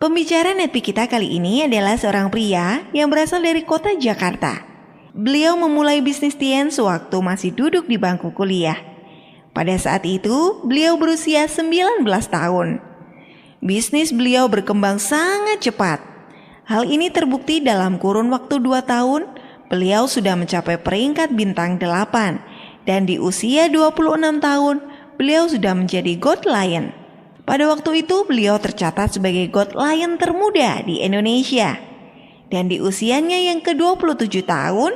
Pembicara Netpi kita kali ini adalah seorang pria yang berasal dari kota Jakarta. Beliau memulai bisnis Tian sewaktu masih duduk di bangku kuliah. Pada saat itu, beliau berusia 19 tahun. Bisnis beliau berkembang sangat cepat. Hal ini terbukti dalam kurun waktu 2 tahun, beliau sudah mencapai peringkat bintang 8. Dan di usia 26 tahun, beliau sudah menjadi God Lion. Pada waktu itu beliau tercatat sebagai God Lion termuda di Indonesia. Dan di usianya yang ke-27 tahun,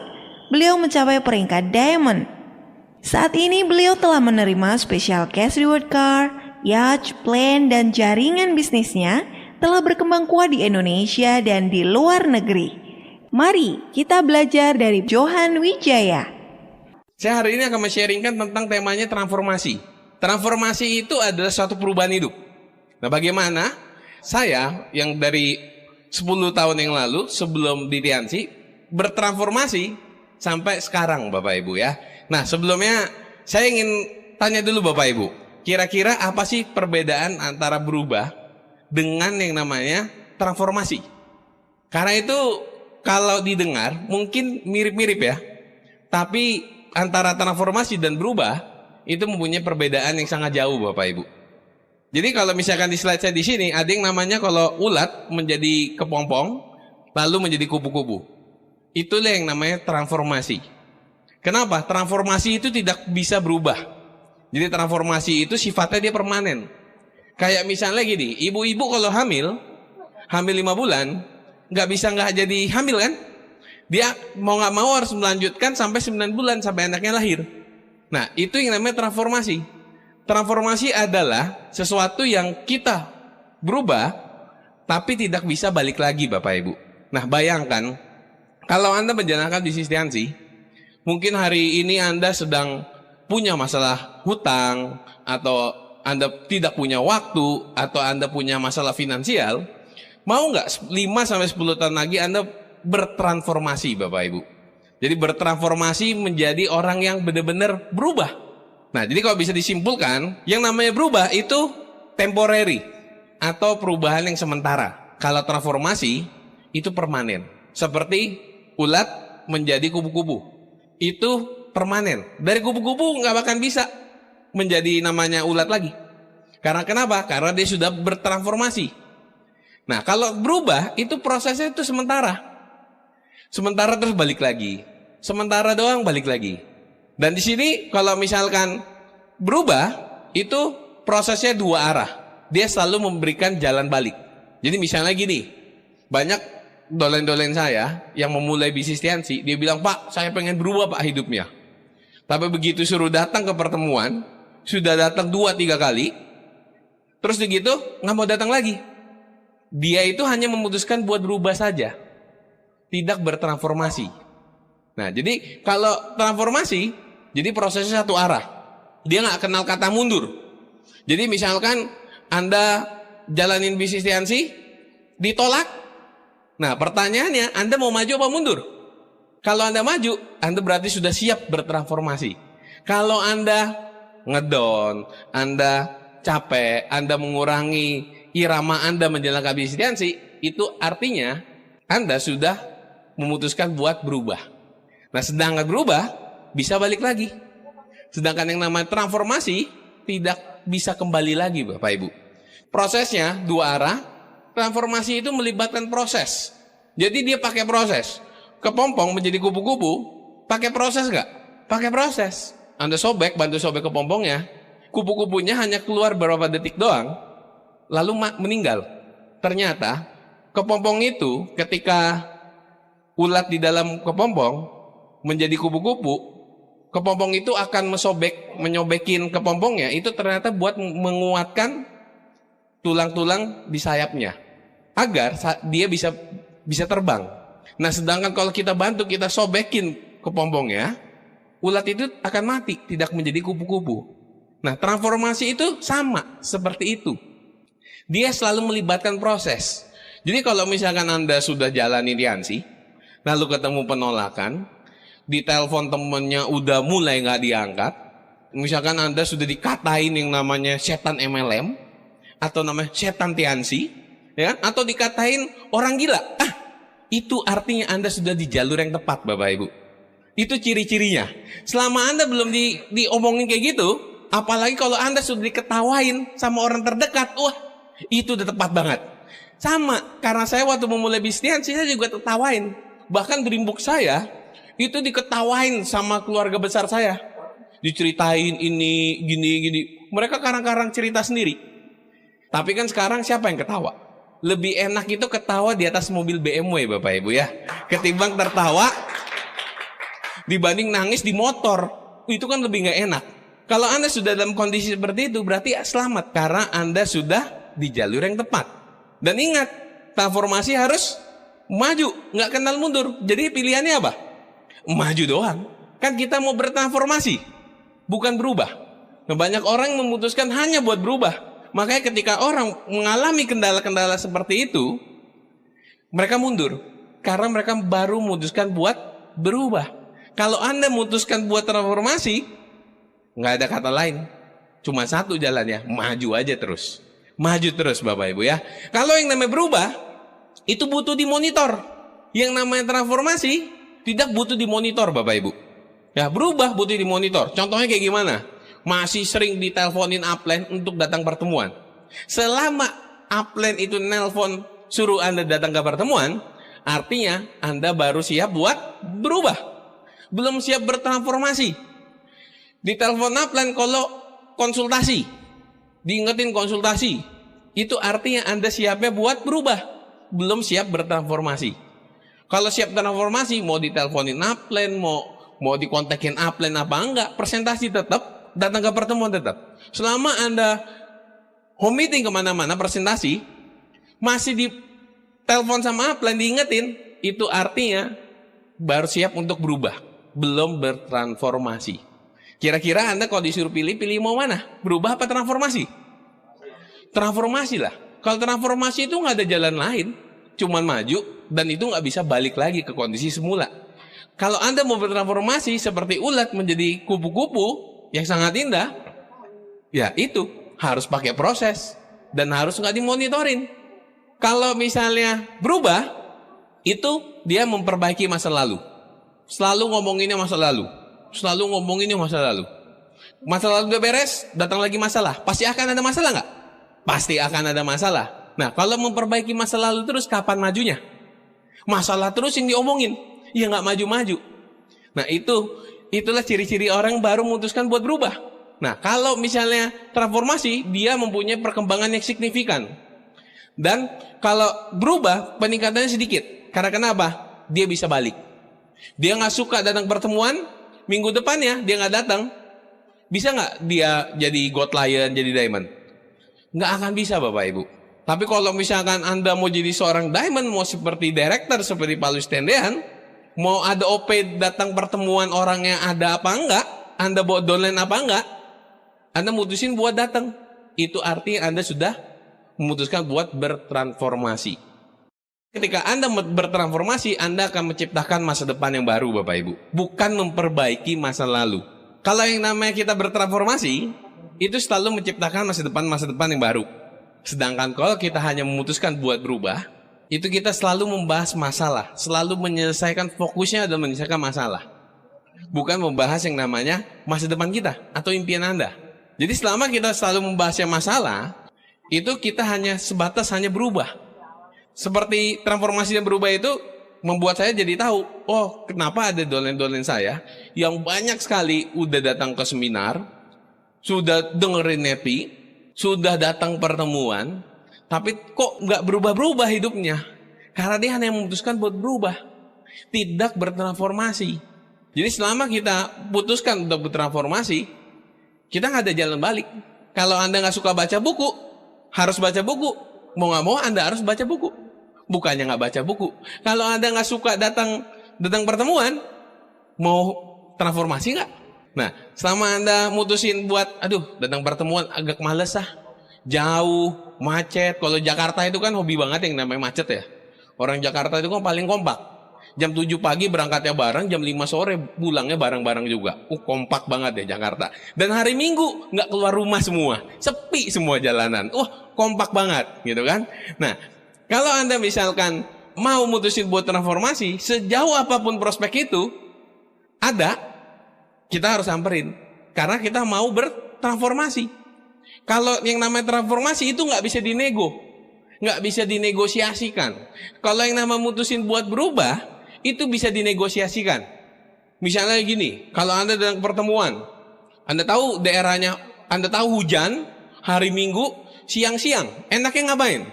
beliau mencapai peringkat Diamond. Saat ini beliau telah menerima special cash reward car, yacht, plane, dan jaringan bisnisnya telah berkembang kuat di Indonesia dan di luar negeri. Mari kita belajar dari Johan Wijaya. Saya hari ini akan men-sharingkan tentang temanya transformasi. Transformasi itu adalah suatu perubahan hidup. Nah, bagaimana saya yang dari 10 tahun yang lalu sebelum di Tiansi bertransformasi sampai sekarang Bapak Ibu ya. Nah, sebelumnya saya ingin tanya dulu Bapak Ibu, kira-kira apa sih perbedaan antara berubah dengan yang namanya transformasi? Karena itu kalau didengar mungkin mirip-mirip ya, tapi antara transformasi dan berubah itu mempunyai perbedaan yang sangat jauh Bapak Ibu. Jadi kalau misalkan di slide saya di sini ada yang namanya kalau ulat menjadi kepompong lalu menjadi kupu-kupu. Itulah yang namanya transformasi. Kenapa? Transformasi itu tidak bisa berubah. Jadi transformasi itu sifatnya dia permanen. Kayak misalnya gini, ibu-ibu kalau hamil 5 bulan nggak bisa nggak jadi hamil kan? Dia mau nggak mau harus melanjutkan sampai 9 bulan sampai anaknya lahir. Nah, itu yang namanya transformasi. Transformasi adalah sesuatu yang kita berubah, tapi tidak bisa balik lagi Bapak Ibu. Nah, bayangkan, kalau Anda menjalankan bisnis Tiansi, mungkin hari ini Anda sedang punya masalah hutang, atau Anda tidak punya waktu, atau Anda punya masalah finansial, mau nggak 5-10 tahun lagi Anda bertransformasi Bapak Ibu? Jadi bertransformasi menjadi orang yang benar-benar berubah. Nah, jadi kalau bisa disimpulkan, yang namanya berubah itu temporary atau perubahan yang sementara. Kalau transformasi itu permanen. Seperti ulat menjadi kupu-kupu. Itu permanen. Dari kupu-kupu nggak akan bisa menjadi namanya ulat lagi. Karena kenapa? Karena dia sudah bertransformasi. Nah, kalau berubah itu prosesnya itu sementara. Sementara terus balik lagi. Sementara doang balik lagi. Dan di sini kalau misalkan berubah itu prosesnya 2 arah. Dia selalu memberikan jalan balik. Jadi misalnya gini, banyak dolen-dolen saya yang memulai bisnis Tiansi, dia bilang, "Pak, saya pengen berubah Pak hidupnya." Tapi begitu suruh datang ke pertemuan, sudah datang 2-3 kali, terus begitu nggak mau datang lagi. Dia itu hanya memutuskan buat berubah saja, tidak bertransformasi. Nah, jadi kalau transformasi, jadi prosesnya satu arah. Dia nggak kenal kata mundur. Jadi misalkan Anda jalanin bisnis Tiansi, ditolak. Nah, pertanyaannya, Anda mau maju apa mundur? Kalau Anda maju, Anda berarti sudah siap bertransformasi. Kalau Anda ngedown, Anda capek, Anda mengurangi irama Anda menjalankan bisnis Tiansi, itu artinya Anda sudah memutuskan buat berubah. Nah, sedangkan berubah bisa balik lagi. Sedangkan yang namanya transformasi tidak bisa kembali lagi Bapak Ibu. Prosesnya 2 arah. Transformasi itu melibatkan proses. Jadi dia pakai proses. Kepompong menjadi kupu-kupu, pakai proses nggak? Pakai proses. Anda sobek, bantu sobek kepompongnya, kupu-kupunya hanya keluar beberapa detik doang, lalu meninggal. Ternyata kepompong itu ketika ulat di dalam kepompong menjadi kupu-kupu, kepompong itu akan menyobekin kepompongnya, itu ternyata buat menguatkan tulang-tulang di sayapnya agar dia bisa terbang. Nah, sedangkan kalau kita bantu, kita sobekin kepompongnya, ulat itu akan mati, tidak menjadi kupu-kupu. Nah, transformasi itu sama seperti itu. Dia selalu melibatkan proses. Jadi kalau misalkan Anda sudah jalani Tiansi, lalu ketemu penolakan, di telepon temennya udah mulai nggak diangkat, misalkan Anda sudah dikatain yang namanya setan MLM atau namanya setan Tiansi, ya kan? Atau dikatain orang gila. Itu artinya Anda sudah di jalur yang tepat, Bapak Ibu. Itu ciri-cirinya. Selama Anda belum diomongin kayak gitu, apalagi kalau Anda sudah diketawain sama orang terdekat, wah, itu udah tepat banget. Sama, karena saya waktu memulai bisnis, saya juga tertawain. Bahkan Dreambook saya, itu diketawain sama keluarga besar saya. Diceritain ini, gini. Mereka karang-karang cerita sendiri. Tapi kan sekarang siapa yang ketawa? Lebih enak itu ketawa di atas mobil BMW, Bapak Ibu ya. Ketimbang tertawa dibanding nangis di motor. Itu kan lebih nggak enak. Kalau Anda sudah dalam kondisi seperti itu, berarti selamat. Karena Anda sudah di jalur yang tepat. Dan ingat, transformasi harus maju, nggak kenal mundur. Jadi pilihannya apa? Maju doang. Kan kita mau bertransformasi, bukan berubah. Nah, banyak orang memutuskan hanya buat berubah. Makanya ketika orang mengalami kendala-kendala seperti itu, mereka mundur. Karena mereka baru memutuskan buat berubah. Kalau Anda memutuskan buat transformasi, nggak ada kata lain. Cuma satu jalannya, maju aja terus. Maju terus Bapak Ibu ya. Kalau yang namanya berubah, itu butuh dimonitor. Yang namanya transformasi, tidak butuh dimonitor Bapak Ibu. Ya, berubah butuh dimonitor. Contohnya kayak gimana? Masih sering diteleponin upline untuk datang pertemuan. Selama upline itu nelpon suruh Anda datang ke pertemuan, artinya Anda baru siap buat berubah. Belum siap bertransformasi. Ditelepon upline kalau konsultasi, diingetin konsultasi, itu artinya Anda siapnya buat berubah. Belum siap bertransformasi. Kalau siap transformasi, mau diteleponin upline, mau dikontakin upline apa enggak, presentasi tetap, datang ke pertemuan tetap. Selama Anda home meeting kemana-mana, presentasi, masih di telepon sama upline, diingetin, itu artinya baru siap untuk berubah. Belum bertransformasi. Kira-kira Anda kalau disuruh pilih mau mana? Berubah apa transformasi? Transformasi lah. Kalau transformasi itu nggak ada jalan lain, cuman maju, dan itu nggak bisa balik lagi ke kondisi semula. Kalau Anda mau bertransformasi seperti ulat menjadi kupu-kupu yang sangat indah, ya itu harus pakai proses dan harus nggak dimonitorin. Kalau misalnya berubah, itu dia memperbaiki masa lalu. Selalu ngomonginnya masa lalu. Selalu ngomonginnya masa lalu. Masa lalu udah beres, datang lagi masalah. Pasti akan ada masalah nggak? Pasti akan ada masalah. Nah, kalau memperbaiki masa lalu terus, kapan majunya? Masalah terus yang diomongin, ya nggak maju-maju. Nah, itulah ciri-ciri orang baru memutuskan buat berubah. Nah, kalau misalnya transformasi, dia mempunyai perkembangan yang signifikan. Dan kalau berubah, peningkatannya sedikit. Karena kenapa? Dia bisa balik. Dia nggak suka datang pertemuan, minggu depannya dia nggak datang. Bisa nggak dia jadi gold lion, jadi diamond? Nggak akan bisa Bapak Ibu. Tapi kalau misalkan Anda mau jadi seorang diamond, mau seperti director, seperti Pak Luis Tendean, mau ada OP datang pertemuan orang yang ada apa enggak, Anda bawa downline apa enggak, Anda mutusin buat datang. Itu artinya Anda sudah memutuskan buat bertransformasi. Ketika Anda bertransformasi, Anda akan menciptakan masa depan yang baru Bapak Ibu. Bukan memperbaiki masa lalu. Kalau yang namanya kita bertransformasi, itu selalu menciptakan masa depan yang baru. Sedangkan kalau kita hanya memutuskan buat berubah, itu kita selalu membahas masalah, selalu menyelesaikan, fokusnya adalah menyelesaikan masalah. Bukan membahas yang namanya masa depan kita atau impian Anda. Jadi selama kita selalu membahas yang masalah, itu kita hanya sebatas hanya berubah. Seperti transformasi dan berubah itu membuat saya jadi tahu, oh kenapa ada downline saya yang banyak sekali udah datang ke seminar, sudah dengerin nepi, sudah datang pertemuan, tapi kok nggak berubah-berubah hidupnya? Karena dia hanya memutuskan buat berubah, tidak bertransformasi. Jadi selama kita putuskan untuk bertransformasi, kita nggak ada jalan balik. Kalau Anda nggak suka baca buku, harus baca buku. Mau nggak mau Anda harus baca buku. Bukannya nggak baca buku. Kalau Anda nggak suka datang pertemuan, mau transformasi nggak? Nah, selama Anda mutusin buat, datang pertemuan agak males jauh, macet. Kalau Jakarta itu kan hobi banget yang namanya macet ya. Orang Jakarta itu kan paling kompak. Jam 7 pagi berangkatnya bareng, jam 5 sore pulangnya bareng-bareng juga. Kompak banget ya Jakarta. Dan hari Minggu nggak keluar rumah semua, sepi semua jalanan. Kompak banget gitu kan. Nah, Kalau Anda misalkan mau mutusin buat transformasi, sejauh apapun prospek itu ada, kita harus samperin. Karena kita mau bertransformasi. Kalau yang namanya transformasi itu nggak bisa dinego, nggak bisa dinegosiasikan. Kalau yang namanya mutusin buat berubah, itu bisa dinegosiasikan. Misalnya gini, kalau Anda dalam pertemuan, Anda tahu daerahnya, Anda tahu hujan, hari Minggu, siang-siang, enaknya ngapain?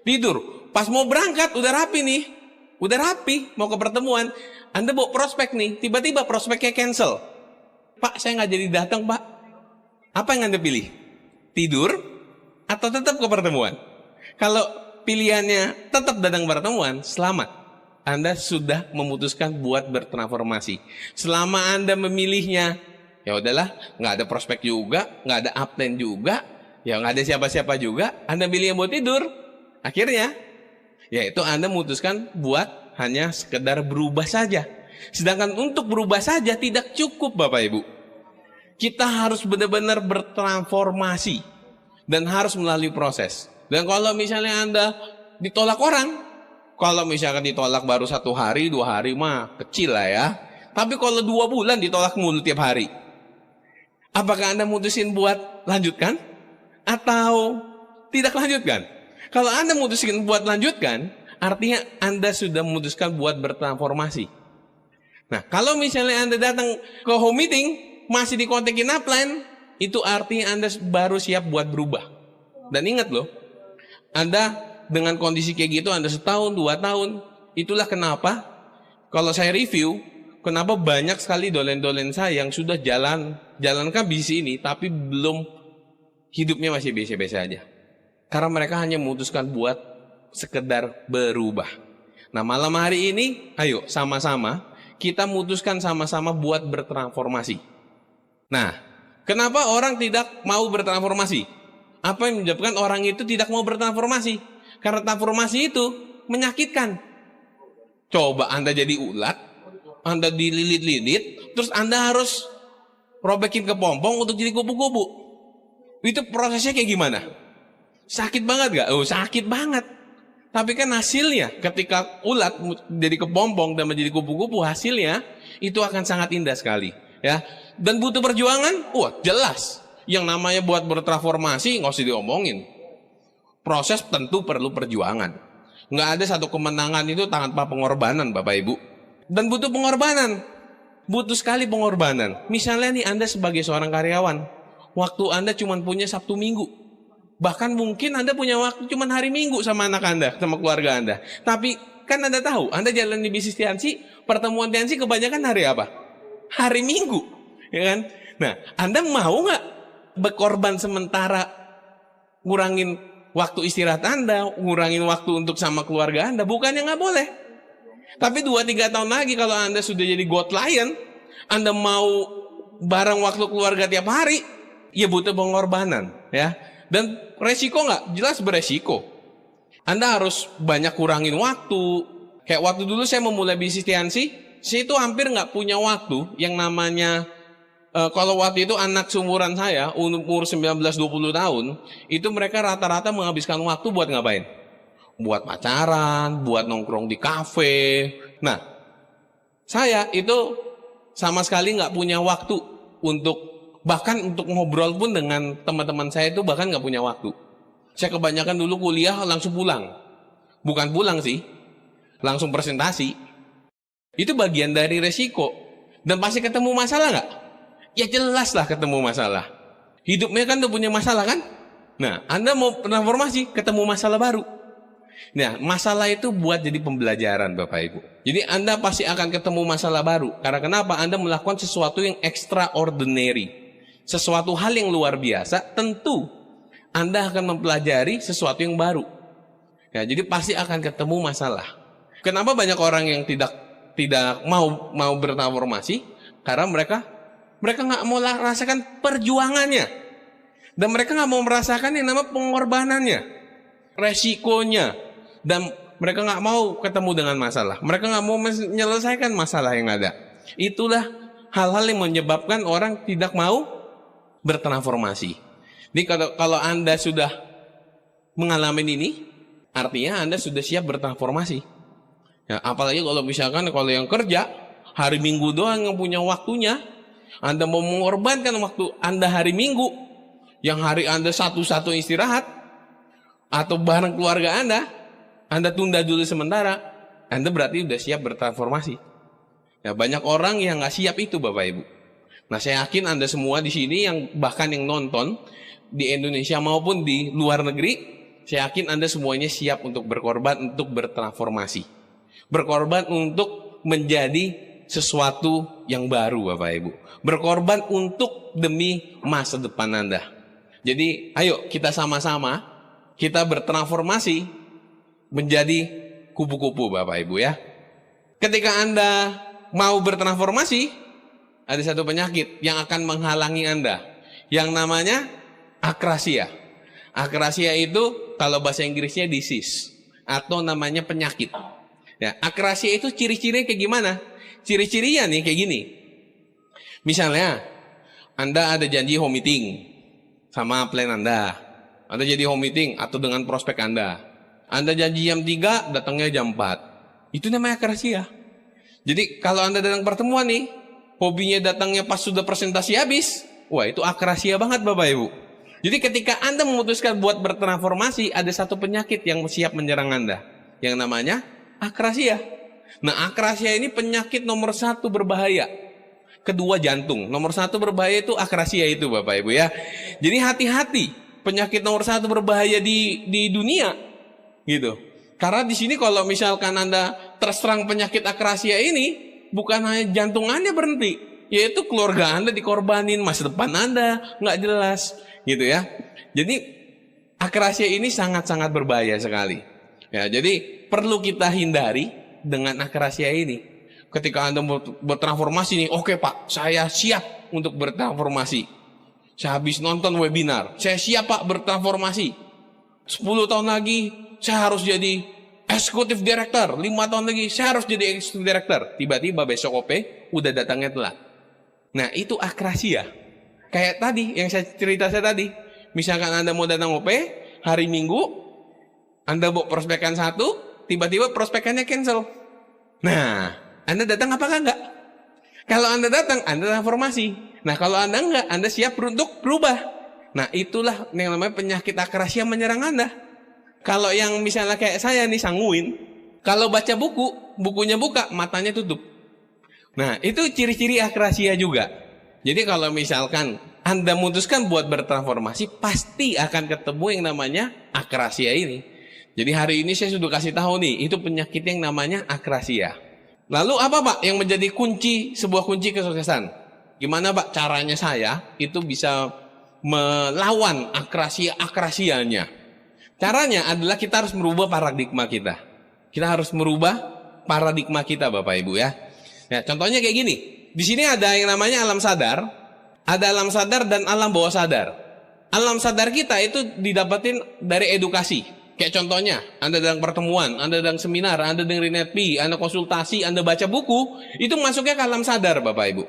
Tidur. Pas mau berangkat, udah rapi nih. Udah rapi, mau ke pertemuan. Anda bawa prospek nih, tiba-tiba prospeknya cancel. Pak, saya nggak jadi datang, Pak. Apa yang Anda pilih? Tidur atau tetap ke pertemuan? Kalau pilihannya tetap datang pertemuan, selamat. Anda sudah memutuskan buat bertransformasi. Selama Anda memilihnya, ya udahlah, nggak ada prospek juga, nggak ada upline juga, ya nggak ada siapa-siapa juga. Anda pilih yang buat tidur, akhirnya, yaitu Anda memutuskan buat hanya sekedar berubah saja. Sedangkan untuk berubah saja tidak cukup, Bapak Ibu. Kita harus benar-benar bertransformasi dan harus melalui proses. Dan kalau misalnya Anda ditolak orang, kalau misalkan ditolak baru 1 hari, 2 hari mah kecil lah ya. Tapi kalau 2 bulan ditolak mulu tiap hari, apakah Anda mutusin buat lanjutkan atau tidak lanjutkan? Kalau Anda mutusin buat lanjutkan, artinya Anda sudah memutuskan buat bertransformasi. Nah, kalau misalnya Anda datang ke home meeting, masih dikontekin upline, itu artinya Anda baru siap buat berubah. Dan ingat loh, Anda dengan kondisi kayak gitu, Anda 1 tahun, 2 tahun, itulah kenapa, kalau saya review, kenapa banyak sekali dolen-dolen saya yang sudah jalankan bisnis ini, tapi belum, hidupnya masih biasa-biasa aja. Karena mereka hanya memutuskan buat sekedar berubah. Nah, malam hari ini, ayo sama-sama kita memutuskan sama-sama buat bertransformasi. Nah, kenapa orang tidak mau bertransformasi? Apa yang menyebabkan orang itu tidak mau bertransformasi? Karena transformasi itu menyakitkan. Coba Anda jadi ulat, Anda dililit-lilit, terus Anda harus robekin ke pompong untuk jadi kupu-kupu. Itu prosesnya kayak gimana? Sakit banget gak? Oh, sakit banget. Tapi kan hasilnya ketika ulat jadi kepompong dan menjadi kupu-kupu, hasilnya itu akan sangat indah sekali, ya. Dan butuh perjuangan, wah jelas. Yang namanya buat bertransformasi nggak usah diomongin. Proses tentu perlu perjuangan. Nggak ada satu kemenangan itu tanpa pengorbanan, Bapak Ibu. Dan butuh pengorbanan. Butuh sekali pengorbanan. Misalnya nih Anda sebagai seorang karyawan, waktu Anda cuma punya Sabtu Minggu. Bahkan mungkin Anda punya waktu cuma hari Minggu sama anak Anda, sama keluarga Anda. Tapi kan Anda tahu, Anda jalan di bisnis Tiansi, pertemuan Tiansi kebanyakan hari apa? Hari Minggu, ya kan? Nah, Anda mau nggak berkorban sementara, ngurangin waktu istirahat Anda, ngurangin waktu untuk sama keluarga Anda? Bukannya nggak boleh. Tapi 2-3 tahun lagi kalau Anda sudah jadi God Lion, Anda mau bareng waktu keluarga tiap hari, ya butuh pengorbanan, ya. Dan resiko nggak? Jelas beresiko. Anda harus banyak kurangin waktu. Kayak waktu dulu saya memulai bisnis Tiansi, saya itu hampir nggak punya waktu yang namanya, kalau waktu itu anak seumuran saya, umur 19-20 tahun, itu mereka rata-rata menghabiskan waktu buat ngapain? Buat pacaran, buat nongkrong di kafe. Nah, saya itu sama sekali nggak punya waktu untuk, bahkan untuk ngobrol pun dengan teman-teman saya itu bahkan nggak punya waktu. Saya kebanyakan dulu kuliah langsung pulang. Bukan pulang sih, langsung presentasi. Itu bagian dari resiko. Dan pasti ketemu masalah nggak? Ya jelas lah ketemu masalah. Hidupnya kan udah punya masalah kan? Nah, Anda mau transformasi, ketemu masalah baru. Nah, masalah itu buat jadi pembelajaran Bapak Ibu. Jadi Anda pasti akan ketemu masalah baru. Karena kenapa? Anda melakukan sesuatu yang extraordinary. Sesuatu hal yang luar biasa, tentu Anda akan mempelajari sesuatu yang baru. Ya, jadi pasti akan ketemu masalah. Kenapa banyak orang yang tidak mau bertransformasi? Karena mereka nggak mau merasakan perjuangannya, dan mereka nggak mau merasakan yang namanya pengorbanannya, resikonya, dan mereka nggak mau ketemu dengan masalah. Mereka nggak mau menyelesaikan masalah yang ada. Itulah hal-hal yang menyebabkan orang tidak mau bertransformasi. Jadi kalau Anda sudah mengalami ini, artinya Anda sudah siap bertransformasi. Ya, apalagi kalau misalkan kalau yang kerja hari Minggu doang yang punya waktunya, Anda mau mengorbankan waktu Anda hari Minggu, yang hari Anda satu-satu istirahat, atau bareng keluarga Anda tunda dulu sementara, Anda berarti sudah siap bertransformasi. Ya, banyak orang yang nggak siap itu Bapak Ibu. Nah, saya yakin Anda semua di sini yang bahkan yang nonton di Indonesia maupun di luar negeri, saya yakin Anda semuanya siap untuk berkorban, untuk bertransformasi. Berkorban untuk menjadi sesuatu yang baru Bapak Ibu. Berkorban untuk demi masa depan Anda. Jadi ayo kita sama-sama kita bertransformasi menjadi kupu-kupu Bapak Ibu ya. Ketika Anda mau bertransformasi, ada satu penyakit yang akan menghalangi Anda, yang namanya akrasia. Akrasia itu kalau bahasa Inggrisnya disease atau namanya penyakit. Ya, akrasia itu ciri-cirinya kayak gimana? Ciri-cirinya nih kayak gini. Misalnya, Anda ada janji home meeting sama plan Anda. Anda jadi home meeting atau dengan prospek Anda. Anda janji jam 3, datangnya jam 4. Itu namanya akrasia. Jadi kalau Anda datang pertemuan nih, hobinya datangnya pas sudah presentasi habis, wah itu akrasia banget Bapak Ibu. Jadi ketika Anda memutuskan buat bertransformasi, ada satu penyakit yang siap menyerang Anda, yang namanya akrasia. Nah, akrasia ini penyakit nomor 1 berbahaya. Kedua jantung. Nomor 1 berbahaya itu akrasia itu Bapak Ibu ya. Jadi hati-hati, penyakit nomor 1 berbahaya di dunia gitu. Karena di sini kalau misalkan Anda terserang penyakit akrasia ini, bukan hanya jantung Anda berhenti, yaitu keluarga Anda dikorbanin, masa depan Anda nggak jelas gitu ya. Jadi akrasia ini sangat-sangat berbahaya sekali. Ya, jadi perlu kita hindari dengan akrasia ini. Ketika Anda bertransformasi nih, oke Pak, saya siap untuk bertransformasi. Saya habis nonton webinar, saya siap Pak bertransformasi. 10 tahun lagi, saya harus jadi eksekutif director. 5 tahun lagi, saya harus jadi eksekutif director. Tiba-tiba besok OP, udah datangnya telat. Nah, itu akrasia. Kayak tadi, yang saya tadi. Misalkan Anda mau datang OP, hari Minggu, Anda bawa prospekan 1, tiba-tiba prospekannya cancel. Nah, Anda datang apakah enggak? Kalau Anda datang, Anda transformasi. Nah, kalau Anda enggak, Anda siap untuk berubah. Nah, itulah yang namanya penyakit akrasia menyerang Anda. Kalau yang misalnya kayak saya nih sanguin, kalau baca buku, bukunya buka, matanya tutup. Nah, itu ciri-ciri akrasia juga. Jadi kalau misalkan Anda memutuskan buat bertransformasi, pasti akan ketemu yang namanya akrasia ini. Jadi hari ini saya sudah kasih tahu nih, itu penyakit yang namanya akrasia. Lalu apa Pak yang menjadi sebuah kunci kesuksesan? Gimana Pak caranya saya itu bisa melawan akrasia-akrasianya? Caranya adalah kita harus merubah paradigma kita. Kita harus merubah paradigma kita Bapak Ibu ya. Ya, contohnya kayak gini. Di sini ada yang namanya alam sadar. Ada alam sadar dan alam bawah sadar. Alam sadar kita itu didapatin dari edukasi. Kayak contohnya, Anda dalam pertemuan, Anda dalam seminar, Anda dengerin NetP, Anda konsultasi, Anda baca buku, itu masuknya ke alam sadar Bapak Ibu.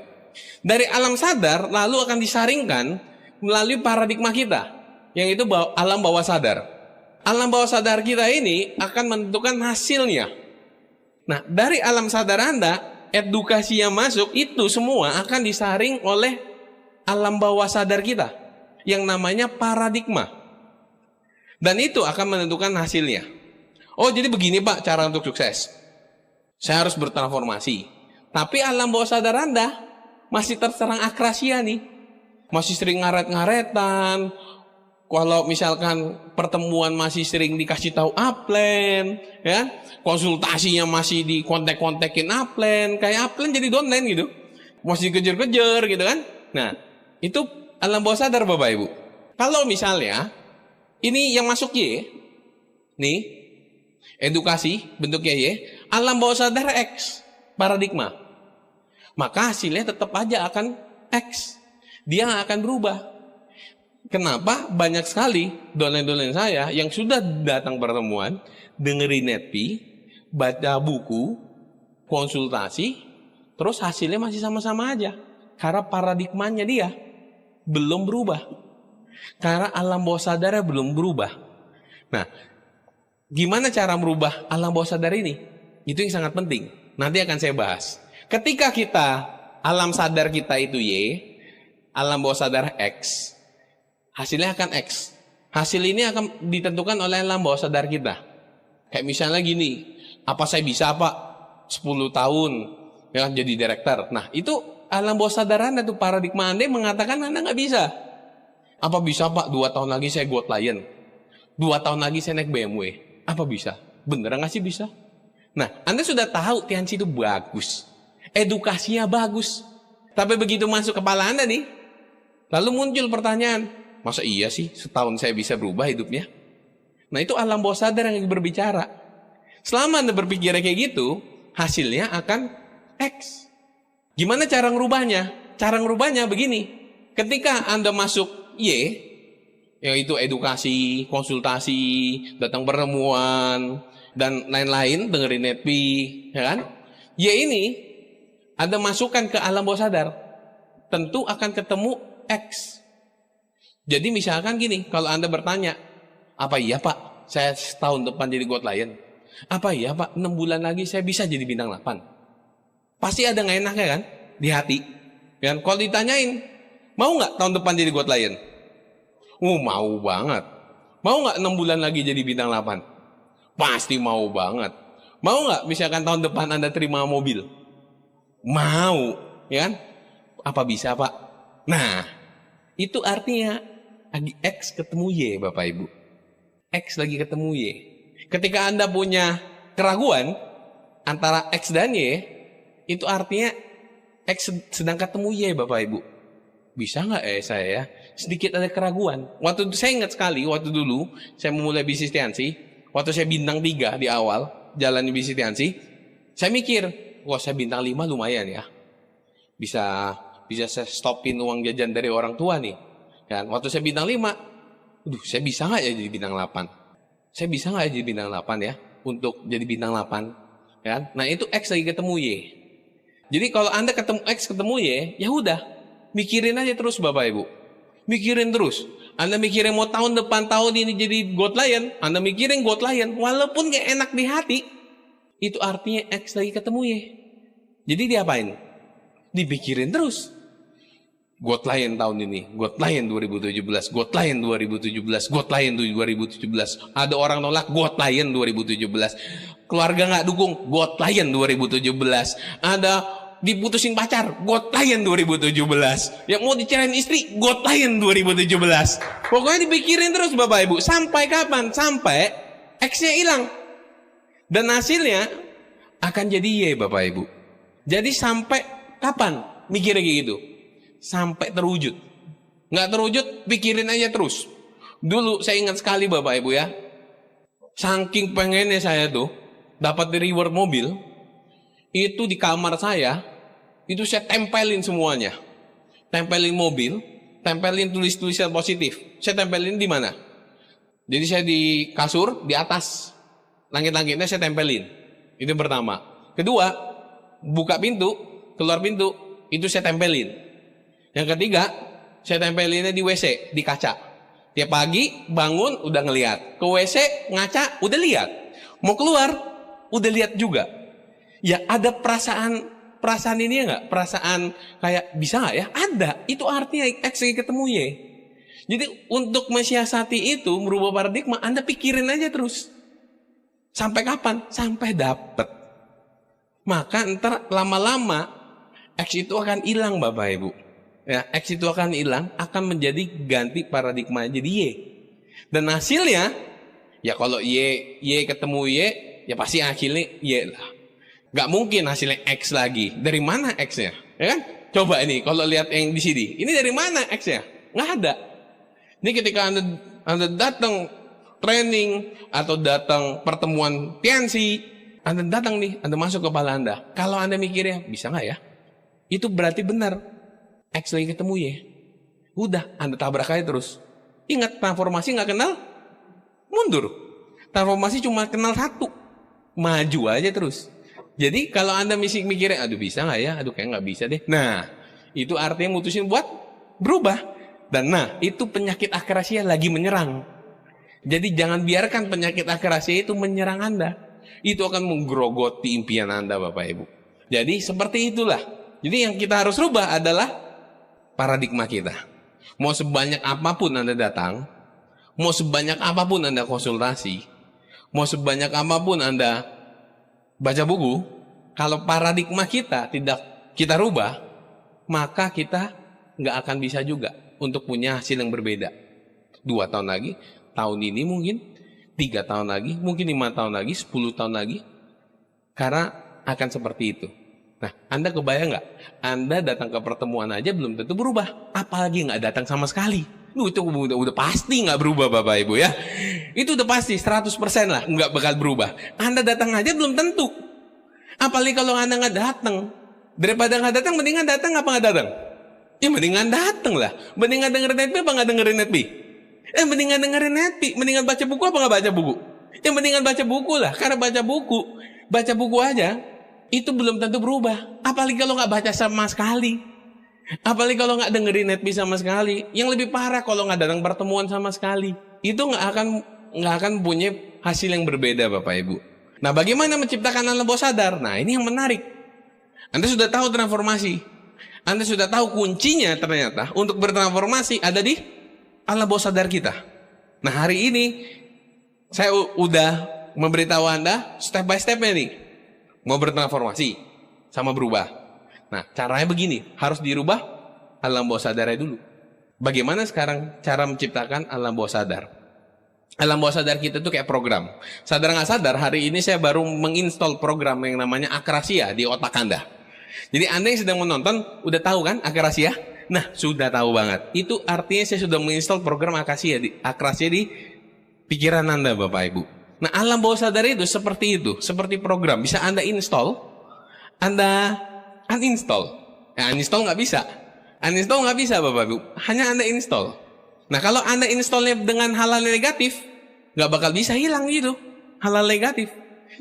Dari alam sadar lalu akan disaringkan melalui paradigma kita, yang itu alam bawah sadar. Alam bawah sadar kita ini akan menentukan hasilnya. Nah, dari alam sadar Anda, edukasi yang masuk itu semua akan disaring oleh alam bawah sadar kita, yang namanya paradigma. Dan itu akan menentukan hasilnya. Oh, jadi begini Pak cara untuk sukses. Saya harus bertransformasi. Tapi alam bawah sadar Anda masih terserang akrasia nih. Masih sering ngaret-ngaretan. Kalau misalkan pertemuan masih sering dikasih tahu upline, ya, konsultasinya masih di kontek-kontekin upline, kayak upline jadi downline gitu. Masih kejar-kejar gitu kan. Nah, itu alam bawah sadar Bapak Ibu. Kalau misalnya ini yang masuk Y, nih, edukasi bentuknya Y, alam bawah sadar X, paradigma. Maka hasilnya tetap aja akan X. Dia nggak akan berubah. Kenapa? Banyak sekali downline-downline saya yang sudah datang pertemuan, dengerin NetP, baca buku, konsultasi, terus hasilnya masih sama-sama aja. Karena paradigmanya dia belum berubah. Karena alam bawah sadarnya belum berubah. Nah, Gimana cara merubah alam bawah sadar ini? Itu yang sangat penting. Nanti akan saya bahas. Ketika kita, alam sadar kita itu Y, alam bawah sadar X, hasilnya akan X. Hasil ini akan ditentukan oleh alam bawah sadar kita. Kayak misalnya gini, apa saya bisa Pak 10 tahun ya jadi direktur. Nah itu alam bawah sadar Anda tuh, paradigma Anda mengatakan Anda nggak bisa. Apa bisa Pak 2 tahun lagi saya Goat Lion, 2 tahun lagi saya naik BMW. Apa bisa? Beneran nggak sih bisa? Nah Anda sudah tahu Tianxi itu bagus, edukasinya bagus. Tapi begitu masuk kepala Anda nih, lalu muncul pertanyaan, masa iya sih setahun saya bisa berubah hidupnya? Nah itu alam bawah sadar yang berbicara. Selama Anda berpikirnya kayak gitu, hasilnya akan X. Gimana cara ngerubahnya? Cara ngerubahnya begini. Ketika Anda masuk Y, yaitu edukasi, konsultasi, datang pertemuan, dan lain-lain, dengerin Netpi, ya kan? Y ini Anda masukkan ke alam bawah sadar, tentu akan ketemu X. Jadi misalkan gini, kalau Anda bertanya, apa iya Pak, saya setahun depan jadi Goat Lion? Apa iya Pak, 6 bulan lagi saya bisa jadi bintang 8? Pasti ada nggak enaknya kan, di hati. Kan? Kalau ditanyain, mau nggak tahun depan jadi Goat Lion? Mau banget. Mau nggak 6 bulan lagi jadi bintang 8? Pasti mau banget. Mau nggak misalkan tahun depan Anda terima mobil? Mau, ya kan? Apa bisa Pak? Nah, itu artinya lagi X ketemu Y, Bapak Ibu. X lagi ketemu Y. Ketika Anda punya keraguan antara X dan Y, itu artinya X sedang ketemu Y, Bapak Ibu. Bisa nggak saya ya? Sedikit ada keraguan. Waktu saya ingat sekali, waktu dulu saya memulai bisnis Tianxi, waktu saya bintang 3 di awal jalan bisnis Tianxi, saya mikir, wah saya bintang 5 lumayan ya. Bisa saya stopin uang jajan dari orang tua nih. Dan waktu saya bintang 5, saya bisa nggak ya jadi bintang 8? Saya bisa nggak ya jadi bintang 8 ya? Untuk jadi bintang 8. Ya? Nah itu X lagi ketemu Y. Jadi kalau Anda ketemu X ketemu Y, ya udah, mikirin aja terus Bapak Ibu. Mikirin terus. Anda mikirin mau tahun depan tahun ini jadi Goat Lion, Anda mikirin Goat Lion, walaupun gak enak di hati, itu artinya X lagi ketemu Y. Jadi diapain? Dipikirin terus. Goat Lion tahun ini, Goat Lion 2017, Goat Lion 2017, Goat Lion 2017. Ada orang nolak, Goat Lion 2017. Keluarga nggak dukung, Goat Lion 2017. Ada diputusin pacar, Goat Lion 2017. Yang mau dicerain istri, Goat Lion 2017. Pokoknya dipikirin terus Bapak Ibu. Sampai kapan? Sampai X-nya hilang. Dan hasilnya akan jadi Y Bapak Ibu. Jadi sampai kapan mikirnya kayak gitu? Sampai terwujud. Nggak terwujud, pikirin aja terus. Dulu saya ingat sekali Bapak Ibu ya, saking pengennya saya tuh dapat reward mobil, itu di kamar saya, itu saya tempelin semuanya. Tempelin mobil, tempelin tulis-tulisan positif. Saya tempelin di mana? Jadi saya di kasur, di atas. Langit-langitnya saya tempelin. Itu yang pertama. Kedua, buka pintu, keluar pintu, itu saya tempelin. Yang ketiga, saya tempelinnya di WC, di kaca. Tiap pagi bangun udah ngelihat, ke WC ngaca udah lihat, mau keluar udah lihat juga. Ya ada perasaan ini ya nggak? Perasaan kayak bisa nggak ya? Ada. Itu artinya X lagi ketemu Y. Jadi untuk mensiasati itu, merubah paradigma, Anda pikirin aja terus. Sampai kapan? Sampai dapet. Maka ntar lama-lama X itu akan hilang Bapak Ibu. Ya, X itu akan hilang, akan menjadi ganti paradigma jadi Y. Dan hasilnya, ya kalau Y ketemu Y, ya pasti hasilnya Y lah. Gak mungkin hasilnya X lagi. Dari mana X-nya? Ya kan? Coba ini, kalau lihat yang di sini, ini dari mana X-nya? Nggak ada. Ini ketika Anda datang training atau datang pertemuan Tianxi, Anda datang nih, Anda masuk ke kepala Anda. Kalau Anda mikirnya, bisa nggak ya? Itu berarti benar. X lagi ketemu Y. Udah, Anda tabrak aja terus. Ingat, transformasi nggak kenal mundur. Transformasi cuma kenal satu. Maju aja terus. Jadi kalau Anda mikirnya, aduh bisa nggak ya? Aduh kayak nggak bisa deh. Nah, itu artinya mutusin buat berubah. Dan nah, itu penyakit akrasia lagi menyerang. Jadi jangan biarkan penyakit akrasia itu menyerang Anda. Itu akan menggerogoti impian Anda, Bapak Ibu. Jadi seperti itulah. Jadi yang kita harus rubah adalah paradigma kita. Mau sebanyak apapun Anda datang, mau sebanyak apapun Anda konsultasi, mau sebanyak apapun Anda baca buku, kalau paradigma kita tidak kita rubah, maka kita nggak akan bisa juga untuk punya hasil yang berbeda. 2 tahun lagi, tahun ini mungkin, 3 tahun lagi, mungkin 5 tahun lagi, 10 tahun lagi. Karena akan seperti itu. Nah, Anda kebayang nggak? Anda datang ke pertemuan aja belum tentu berubah. Apalagi nggak datang sama sekali. Itu udah pasti nggak berubah, Bapak Ibu ya. Itu udah pasti 100% lah nggak bakal berubah. Anda datang aja belum tentu. Apalagi kalau Anda nggak datang. Daripada nggak datang, mendingan datang apa nggak datang? Ya mendingan datang lah. Mendingan dengerin netpi apa nggak dengerin netpi? Mendingan dengerin netpi. Mendingan baca buku apa nggak baca buku? Ya mendingan baca buku lah. Karena baca buku aja itu belum tentu berubah. Apalagi kalau nggak baca sama sekali. Apalagi kalau nggak dengerin netpi sama sekali. Yang lebih parah kalau nggak datang pertemuan sama sekali. Itu nggak akan punya hasil yang berbeda, Bapak Ibu. Nah, bagaimana menciptakan alam bawah sadar? Nah, ini yang menarik. Anda sudah tahu transformasi. Anda sudah tahu kuncinya ternyata untuk bertransformasi ada di alam bawah sadar kita. Nah, hari ini saya udah memberitahu Anda step by step nih. Mau bertransformasi sama berubah. Nah, caranya begini, harus dirubah alam bawah sadarnya dulu. Bagaimana sekarang cara menciptakan alam bawah sadar? Alam bawah sadar kita itu kayak program. Sadar nggak sadar, hari ini saya baru menginstall program yang namanya Akrasia di otak Anda. Jadi Anda yang sedang menonton, udah tahu kan Akrasia? Nah, sudah tahu banget. Itu artinya saya sudah menginstall program Akrasia di pikiran Anda, Bapak Ibu. Nah, alam bawah sadar itu seperti seperti program. Bisa Anda install, Anda uninstall. Uninstall nggak bisa. Uninstall nggak bisa, Bapak Ibu. Hanya Anda install. Nah, kalau Anda installnya dengan hal-hal negatif, nggak bakal bisa hilang gitu. Hal-hal negatif.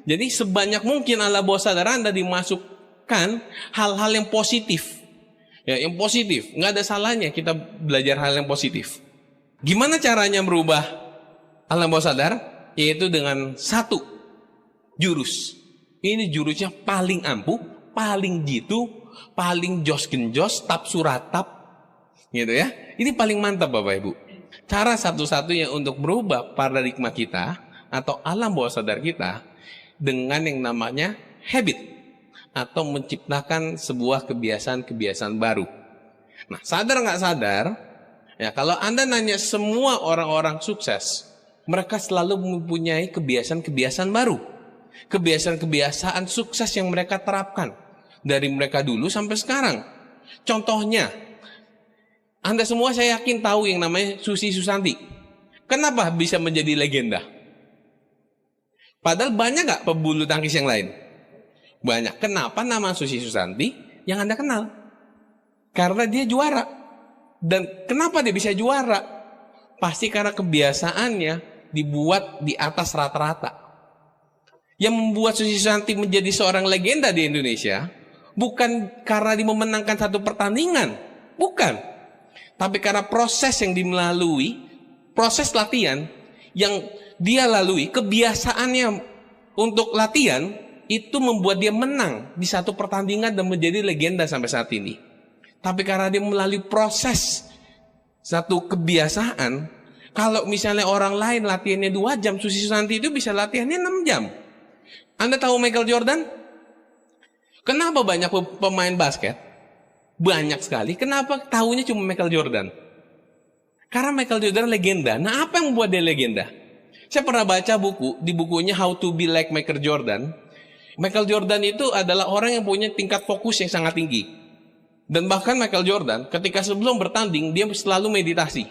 Jadi sebanyak mungkin alam bawah sadar Anda dimasukkan hal-hal yang positif. Ya, yang positif. Nggak ada salahnya kita belajar hal yang positif. Gimana caranya merubah alam bawah sadar? Yaitu dengan satu jurus. Ini jurusnya paling ampuh, paling jitu, paling jos genjos, tap suratap, gitu ya. Ini paling mantap, Bapak Ibu. Cara satu-satunya untuk merubah paradigma kita atau alam bawah sadar kita dengan yang namanya habit atau menciptakan sebuah kebiasaan-kebiasaan baru. Nah, sadar nggak sadar, ya kalau Anda nanya semua orang-orang sukses, mereka selalu mempunyai kebiasaan-kebiasaan baru. Kebiasaan-kebiasaan sukses yang mereka terapkan. Dari mereka dulu sampai sekarang. Contohnya, Anda semua saya yakin tahu yang namanya Susi Susanti. Kenapa bisa menjadi legenda? Padahal banyak gak pebulu tangkis yang lain? Banyak. Kenapa nama Susi Susanti yang Anda kenal? Karena dia juara. Dan kenapa dia bisa juara? Pasti karena kebiasaannya dibuat di atas rata-rata. Yang membuat Susi Susanti menjadi seorang legenda di Indonesia bukan karena dia memenangkan satu pertandingan, bukan. Tapi karena proses yang dimelalui, proses latihan yang dia lalui, kebiasaannya untuk latihan itu membuat dia menang di satu pertandingan dan menjadi legenda sampai saat ini. Tapi karena dia melalui proses satu kebiasaan, kalau misalnya orang lain latihannya 2 jam, Susi Susanti itu bisa latihannya 6 jam. Anda tahu Michael Jordan? Kenapa banyak pemain basket? Banyak sekali. Kenapa tahunya cuma Michael Jordan? Karena Michael Jordan legenda. Nah, apa yang membuat dia legenda? Saya pernah baca buku, di bukunya How to Be Like Michael Jordan. Michael Jordan itu adalah orang yang punya tingkat fokus yang sangat tinggi. Dan bahkan Michael Jordan ketika sebelum bertanding, dia selalu meditasi.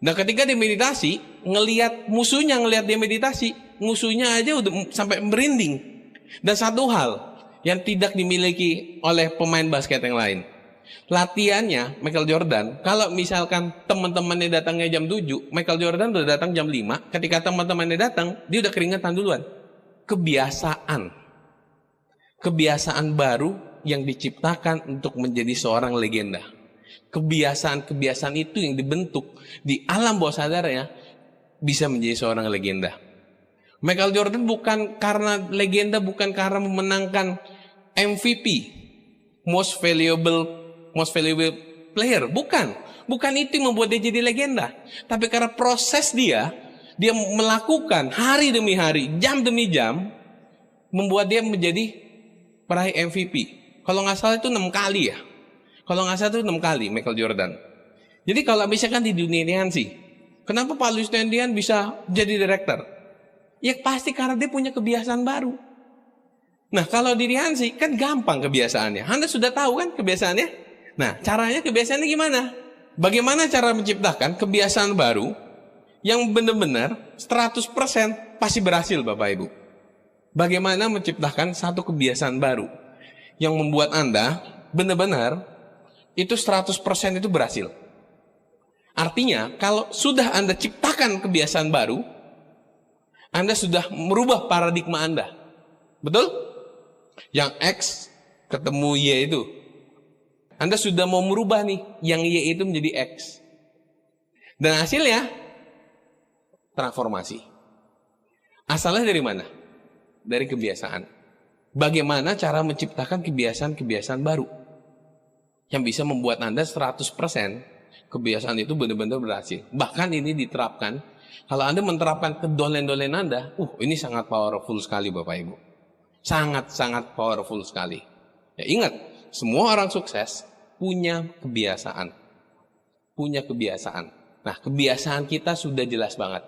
Dan ketika dia meditasi, ngelihat musuhnya, ngelihat dia meditasi, musuhnya aja udah sampai merinding. Dan satu hal yang tidak dimiliki oleh pemain basket yang lain, latihannya Michael Jordan, kalau misalkan teman-temannya datangnya jam 7, Michael Jordan udah datang jam 5. Ketika teman-temannya datang, dia udah keringetan duluan. Kebiasaan baru yang diciptakan untuk menjadi seorang legenda. Kebiasaan-kebiasaan itu yang dibentuk di alam bawah sadarnya bisa menjadi seorang legenda. Michael Jordan bukan karena legenda, bukan karena memenangkan MVP, most valuable player, bukan itu yang membuat dia jadi legenda. Tapi karena proses dia melakukan hari demi hari, jam demi jam, membuat dia menjadi peraih MVP. Kalau nggak salah itu 6 kali ya. Kalau nggak salah itu 6 kali Michael Jordan. Jadi kalau misalkan di dunia ini sih, kenapa Pak Louis Tendian bisa jadi director? Ya pasti karena dia punya kebiasaan baru. Nah kalau di Hansi kan gampang kebiasaannya. Anda sudah tahu kan kebiasaannya? Nah caranya kebiasaannya gimana? Bagaimana cara menciptakan kebiasaan baru yang benar-benar 100% pasti berhasil Bapak Ibu? Bagaimana menciptakan satu kebiasaan baru yang membuat Anda benar-benar itu 100% itu berhasil? Artinya kalau sudah Anda ciptakan kebiasaan baru, Anda sudah merubah paradigma Anda. Betul? Yang X ketemu Y itu. Anda sudah mau merubah nih, yang Y itu menjadi X. Dan hasilnya transformasi. Asalnya dari mana? Dari kebiasaan. Bagaimana cara menciptakan kebiasaan-kebiasaan baru yang bisa membuat Anda 100% kebiasaan itu benar-benar berhasil. Bahkan ini diterapkan, kalau Anda menerapkan kedolen-dolen Anda, ini sangat powerful sekali Bapak Ibu. Sangat-sangat powerful sekali. Ya ingat, semua orang sukses punya kebiasaan. Punya kebiasaan. Nah, kebiasaan kita sudah jelas banget.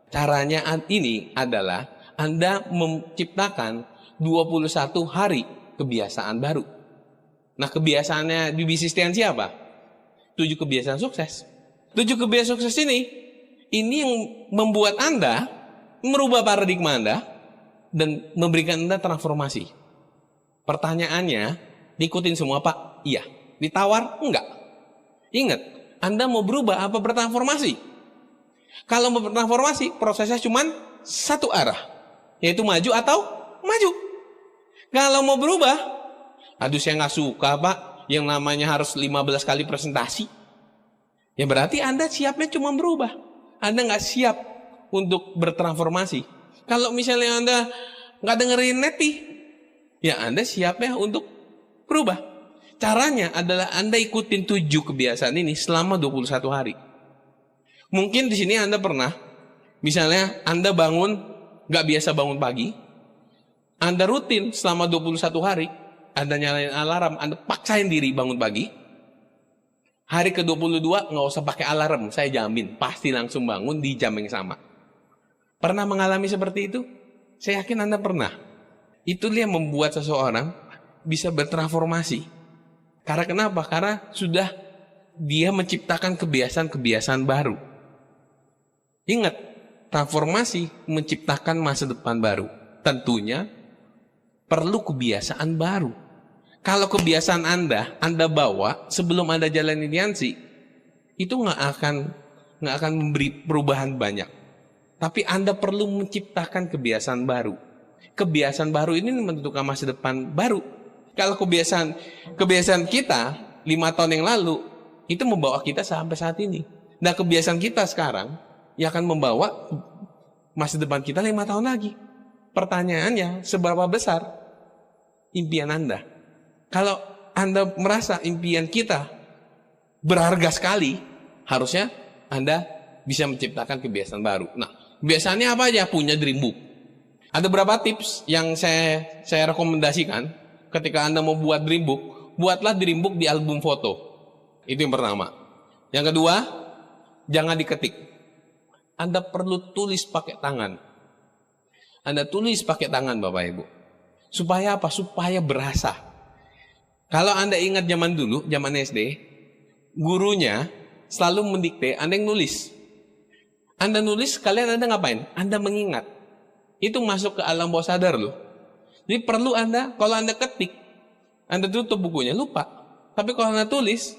Caranya ini adalah Anda menciptakan 21 hari kebiasaan baru. Nah, kebiasaannya di bisnis TNC apa? 7 kebiasaan sukses. 7 kebiasaan sukses ini yang membuat Anda merubah paradigma Anda dan memberikan Anda transformasi. Pertanyaannya, diikutin semua Pak? Iya. Ditawar? Enggak. Ingat, Anda mau berubah apa bertransformasi? Kalau mau bertransformasi, prosesnya cuma satu arah, yaitu maju atau maju. Kalau mau berubah, aduh saya nggak suka Pak, yang namanya harus 15 kali presentasi. Ya berarti Anda siapnya cuma berubah. Anda nggak siap untuk bertransformasi. Kalau misalnya Anda nggak dengerin Neti, ya Anda siapnya untuk berubah. Caranya adalah Anda ikutin 7 kebiasaan ini selama 21 hari. Mungkin di sini Anda pernah, misalnya Anda bangun, nggak biasa bangun pagi, Anda rutin selama 21 hari, Anda nyalain alarm, Anda paksain diri bangun pagi. Hari ke-22 nggak usah pakai alarm, saya jamin pasti langsung bangun di jam yang sama. Pernah mengalami seperti itu? Saya yakin Anda pernah. Itulah yang membuat seseorang bisa bertransformasi. Karena kenapa? Karena sudah dia menciptakan kebiasaan-kebiasaan baru. Ingat, transformasi menciptakan masa depan baru. Tentunya perlu kebiasaan baru. Kalau kebiasaan Anda bawa sebelum Anda jalani Yansi, itu nggak akan memberi perubahan banyak. Tapi Anda perlu menciptakan kebiasaan baru. Kebiasaan baru ini menentukan masa depan baru. Kalau kebiasaan kita 5 tahun yang lalu itu membawa kita sampai saat ini. Nah, kebiasaan kita sekarang yang akan membawa masa depan kita 5 tahun lagi. Pertanyaannya, seberapa besar impian Anda? Kalau Anda merasa impian kita berharga sekali, harusnya Anda bisa menciptakan kebiasaan baru. Nah, kebiasaannya apa aja? Punya dream book. Ada beberapa tips yang saya rekomendasikan. Ketika Anda mau buat dream book, buatlah dream book di album foto. Itu yang pertama. Yang kedua, jangan diketik. Anda perlu tulis pakai tangan. Anda tulis pakai tangan Bapak Ibu. Supaya apa? Supaya berasa. Kalau Anda ingat zaman dulu, zaman SD, gurunya selalu mendikte, Anda yang nulis. Anda nulis, kalian Anda ngapain? Anda mengingat. Itu masuk ke alam bawah sadar loh. Jadi perlu Anda, kalau Anda ketik, Anda tutup bukunya, lupa. Tapi kalau Anda tulis,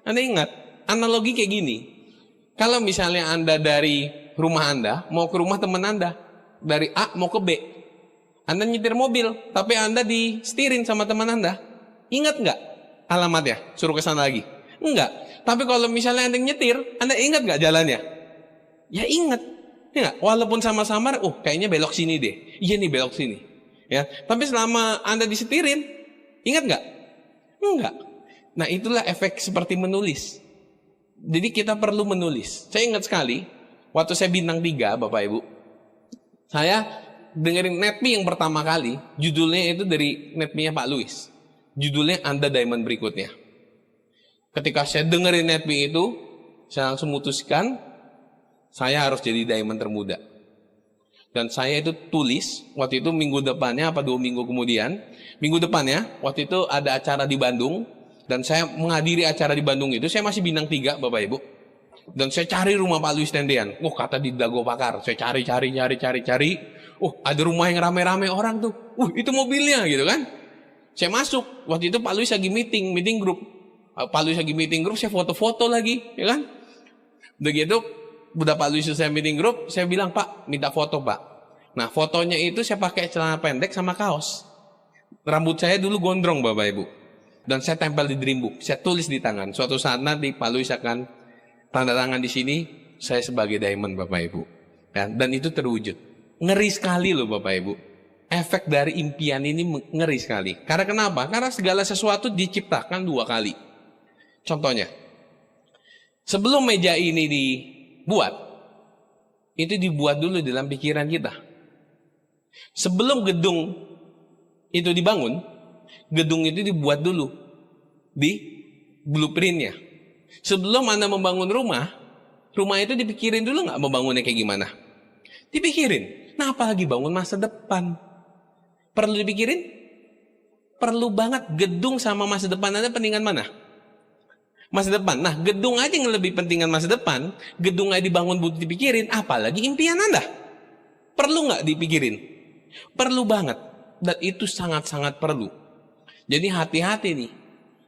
Anda ingat. Analogi kayak gini. Kalau misalnya Anda dari rumah Anda, mau ke rumah teman Anda, dari A mau ke B. Anda nyetir mobil, tapi Anda disetirin sama teman Anda. Ingat nggak alamatnya? Suruh ke sana lagi. Enggak. Tapi kalau misalnya Anda nyetir, Anda ingat nggak jalannya? Ya ingat. Ya, walaupun sama-sama, kayaknya belok sini deh. Iya nih belok sini. Ya, tapi selama Anda disetirin, ingat nggak? Enggak. Nah, itulah efek seperti menulis. Jadi kita perlu menulis. Saya ingat sekali, waktu saya bintang 3, Bapak Ibu, saya dengerin NetMe yang pertama kali, judulnya itu dari NetMe-nya Pak Louis. Judulnya Anda Diamond Berikutnya. Ketika saya dengerin NetMe itu, saya langsung memutuskan, saya harus jadi diamond termuda. Dan saya itu tulis, waktu itu minggu depannya, 2 minggu kemudian, minggu depannya, waktu itu ada acara di Bandung, dan saya menghadiri acara di Bandung itu, saya masih bintang 3, Bapak Ibu. Dan saya cari rumah Pak Louis Tendean. Kata di Dago Pakar. Saya cari. Ada rumah yang rame-rame orang tuh. Itu mobilnya gitu kan. Saya masuk. Waktu itu Pak Louis lagi meeting group. Pak Louis lagi meeting group, saya foto-foto lagi, ya kan. Begitu, udah Pak Louis selesai meeting group, saya bilang, Pak, minta foto, Pak. Nah, fotonya itu saya pakai celana pendek sama kaos. Rambut saya dulu gondrong, Bapak Ibu. Dan saya tempel di dream book. Saya tulis di tangan. Suatu saat nanti Pak Louis akan tanda tangan di sini, saya sebagai diamond, Bapak Ibu. Ya, dan itu terwujud. Ngeri sekali loh, Bapak Ibu. Efek dari impian ini ngeri sekali. Karena kenapa? Karena segala sesuatu diciptakan 2 kali. Contohnya, sebelum meja ini dibuat, itu dibuat dulu dalam pikiran kita. Sebelum gedung itu dibangun, gedung itu dibuat dulu di blueprintnya. Sebelum Anda membangun rumah itu dipikirin dulu nggak mau bangunnya kayak gimana? Dipikirin. Nah, apalagi bangun masa depan. Perlu dipikirin? Perlu banget. Gedung sama masa depan Anda pentingan mana? Masa depan. Nah, gedung aja yang lebih pentingan masa depan. Gedung aja dibangun butuh dipikirin. Apalagi impian Anda. Perlu nggak dipikirin? Perlu banget. Dan itu sangat-sangat perlu. Jadi hati-hati nih.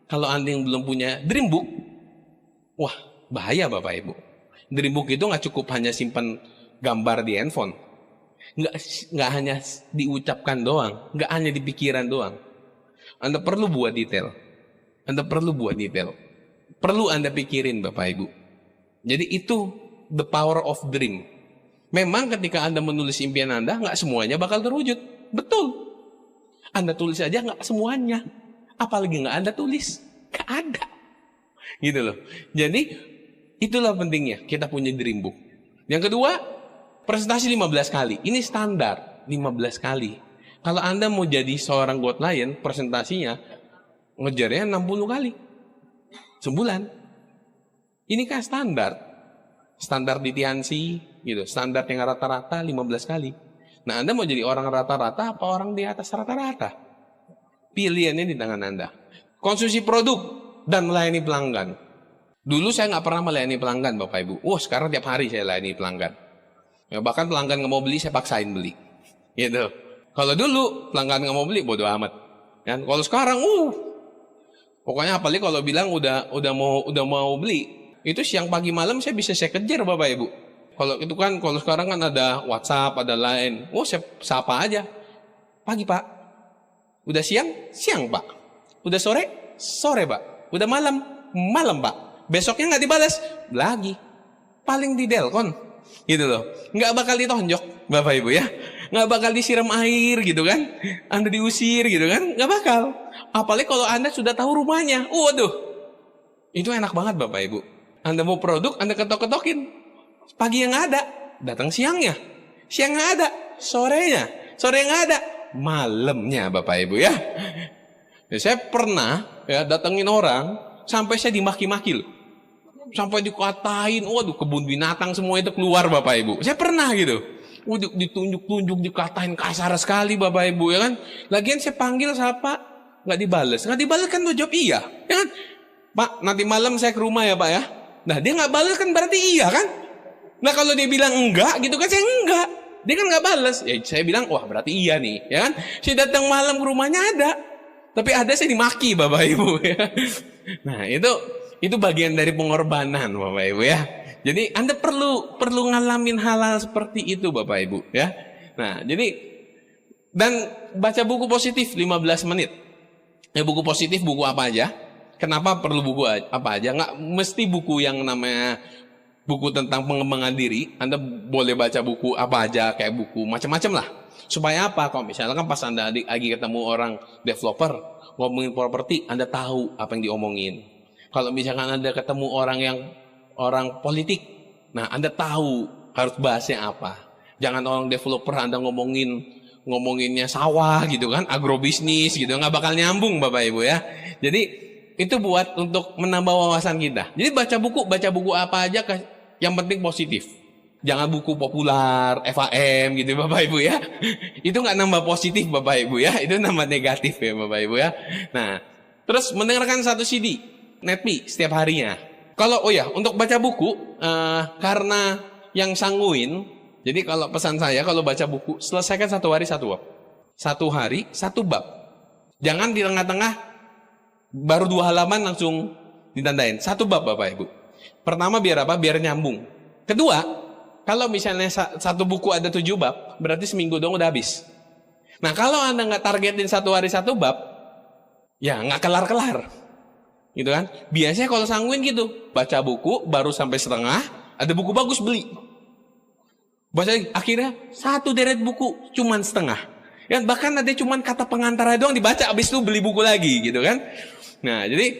Kalau Anda yang belum punya dream book, wah, bahaya Bapak Ibu. Dream book itu nggak cukup hanya simpan gambar di handphone. Nggak hanya diucapkan doang. Nggak hanya di pikiran doang. Anda perlu buat detail. Perlu Anda pikirin Bapak Ibu. Jadi itu the power of dream. Memang ketika Anda menulis impian Anda, nggak semuanya bakal terwujud. Betul. Anda tulis aja nggak semuanya. Apalagi nggak Anda tulis. Nggak ada. Gitu loh. Jadi itulah pentingnya kita punya dream book. Yang kedua, presentasi 15 kali. Ini standar 15 kali. Kalau Anda mau jadi seorang God Lion, presentasinya ngejarnya 60 kali. Sebulan. Ini kan standar. Standar di Tiansi, gitu. Standar yang rata-rata 15 kali. Nah, Anda mau jadi orang rata-rata apa orang di atas rata-rata? Pilihannya di tangan Anda. Konsumsi produk dan melayani pelanggan. Dulu saya nggak pernah melayani pelanggan, Bapak Ibu. Sekarang tiap hari saya layani pelanggan. Ya, bahkan pelanggan nggak mau beli, saya paksain beli. Gitu. Kalau dulu pelanggan nggak mau beli, bodo amat. Kan? Kalau sekarang, pokoknya apalagi kalau bilang udah mau beli, itu siang pagi malam saya kejar Bapak Ibu. Kalau sekarang kan ada WhatsApp, ada Line. Saya sapa aja. Pagi Pak. Udah siang Pak. Udah sore Pak. Udah malam Pak. Besoknya nggak dibalas lagi. Paling di Delcon, gitu loh. Nggak bakal ditonjok Bapak Ibu ya. Nggak bakal disiram air gitu kan. Anda diusir gitu kan. Nggak bakal. Apalagi kalau Anda sudah tahu rumahnya. Waduh. Itu enak banget Bapak Ibu. Anda mau produk, Anda ketok-ketokin. Pagi yang ada, datang siangnya. Siang nggak ada, sorenya. Sore nggak ada, malamnya Bapak Ibu ya. Saya pernah datengin orang, sampai saya dimaki-maki loh. Sampai dikatain, waduh kebun binatang semua itu keluar Bapak Ibu. Saya pernah gitu. Ditunjuk-tunjuk, dikatain kasar sekali Bapak Ibu ya kan. Lagian saya panggil siapa, nggak dibales kan lo jawab iya ya kan. Pak nanti malam saya ke rumah ya Pak ya. Nah dia nggak bales kan berarti iya kan. Nah kalau dia bilang enggak gitu kan saya enggak. Dia kan nggak bales. Ya saya bilang wah berarti iya nih ya kan. Saya datang malam ke rumahnya ada. Tapi ada saya dimaki Bapak Ibu ya. Nah itu bagian dari pengorbanan Bapak Ibu ya. Jadi Anda perlu ngalamin hal-hal seperti itu Bapak Ibu ya. Nah jadi dan baca buku positif 15 menit. Ya buku positif buku apa aja? Kenapa perlu buku apa aja? Nggak mesti buku yang namanya buku tentang pengembangan diri, Anda boleh baca buku apa aja, kayak buku macam-macam lah. Supaya apa? Kalau misalkan pas Anda lagi ketemu orang developer ngomongin properti, Anda tahu apa yang diomongin. Kalau misalkan Anda ketemu orang politik, nah Anda tahu harus bahasnya apa. Jangan orang developer Anda ngomonginnya sawah gitu kan, agrobisnis gitu, nggak bakal nyambung Bapak Ibu ya. Jadi itu buat untuk menambah wawasan kita. Jadi baca buku apa aja, yang penting positif. Jangan buku populer, FAM gitu Bapak Ibu ya. Itu nggak nambah positif Bapak Ibu ya, itu nambah negatif ya Bapak Ibu ya. Nah, terus mendengarkan satu CD, Netpi setiap harinya. Kalau untuk baca buku, karena yang sanguin, jadi kalau pesan saya kalau baca buku, selesaikan satu hari satu bab. Satu hari satu bab. Jangan di tengah-tengah baru 2 halaman langsung ditandain. Satu bab Bapak Ibu. Pertama biar apa? Biar nyambung. Kedua, kalau misalnya satu buku ada 7 bab, berarti seminggu dong udah habis. Nah kalau Anda nggak targetin satu hari satu bab, ya nggak kelar-kelar. Gitu kan? Biasanya kalau sanguin gitu, baca buku baru sampai setengah, ada buku bagus beli. Baca akhirnya satu deret buku cuman setengah. Ya, bahkan ada cuman kata pengantar doang dibaca, habis itu beli buku lagi gitu kan. Nah, jadi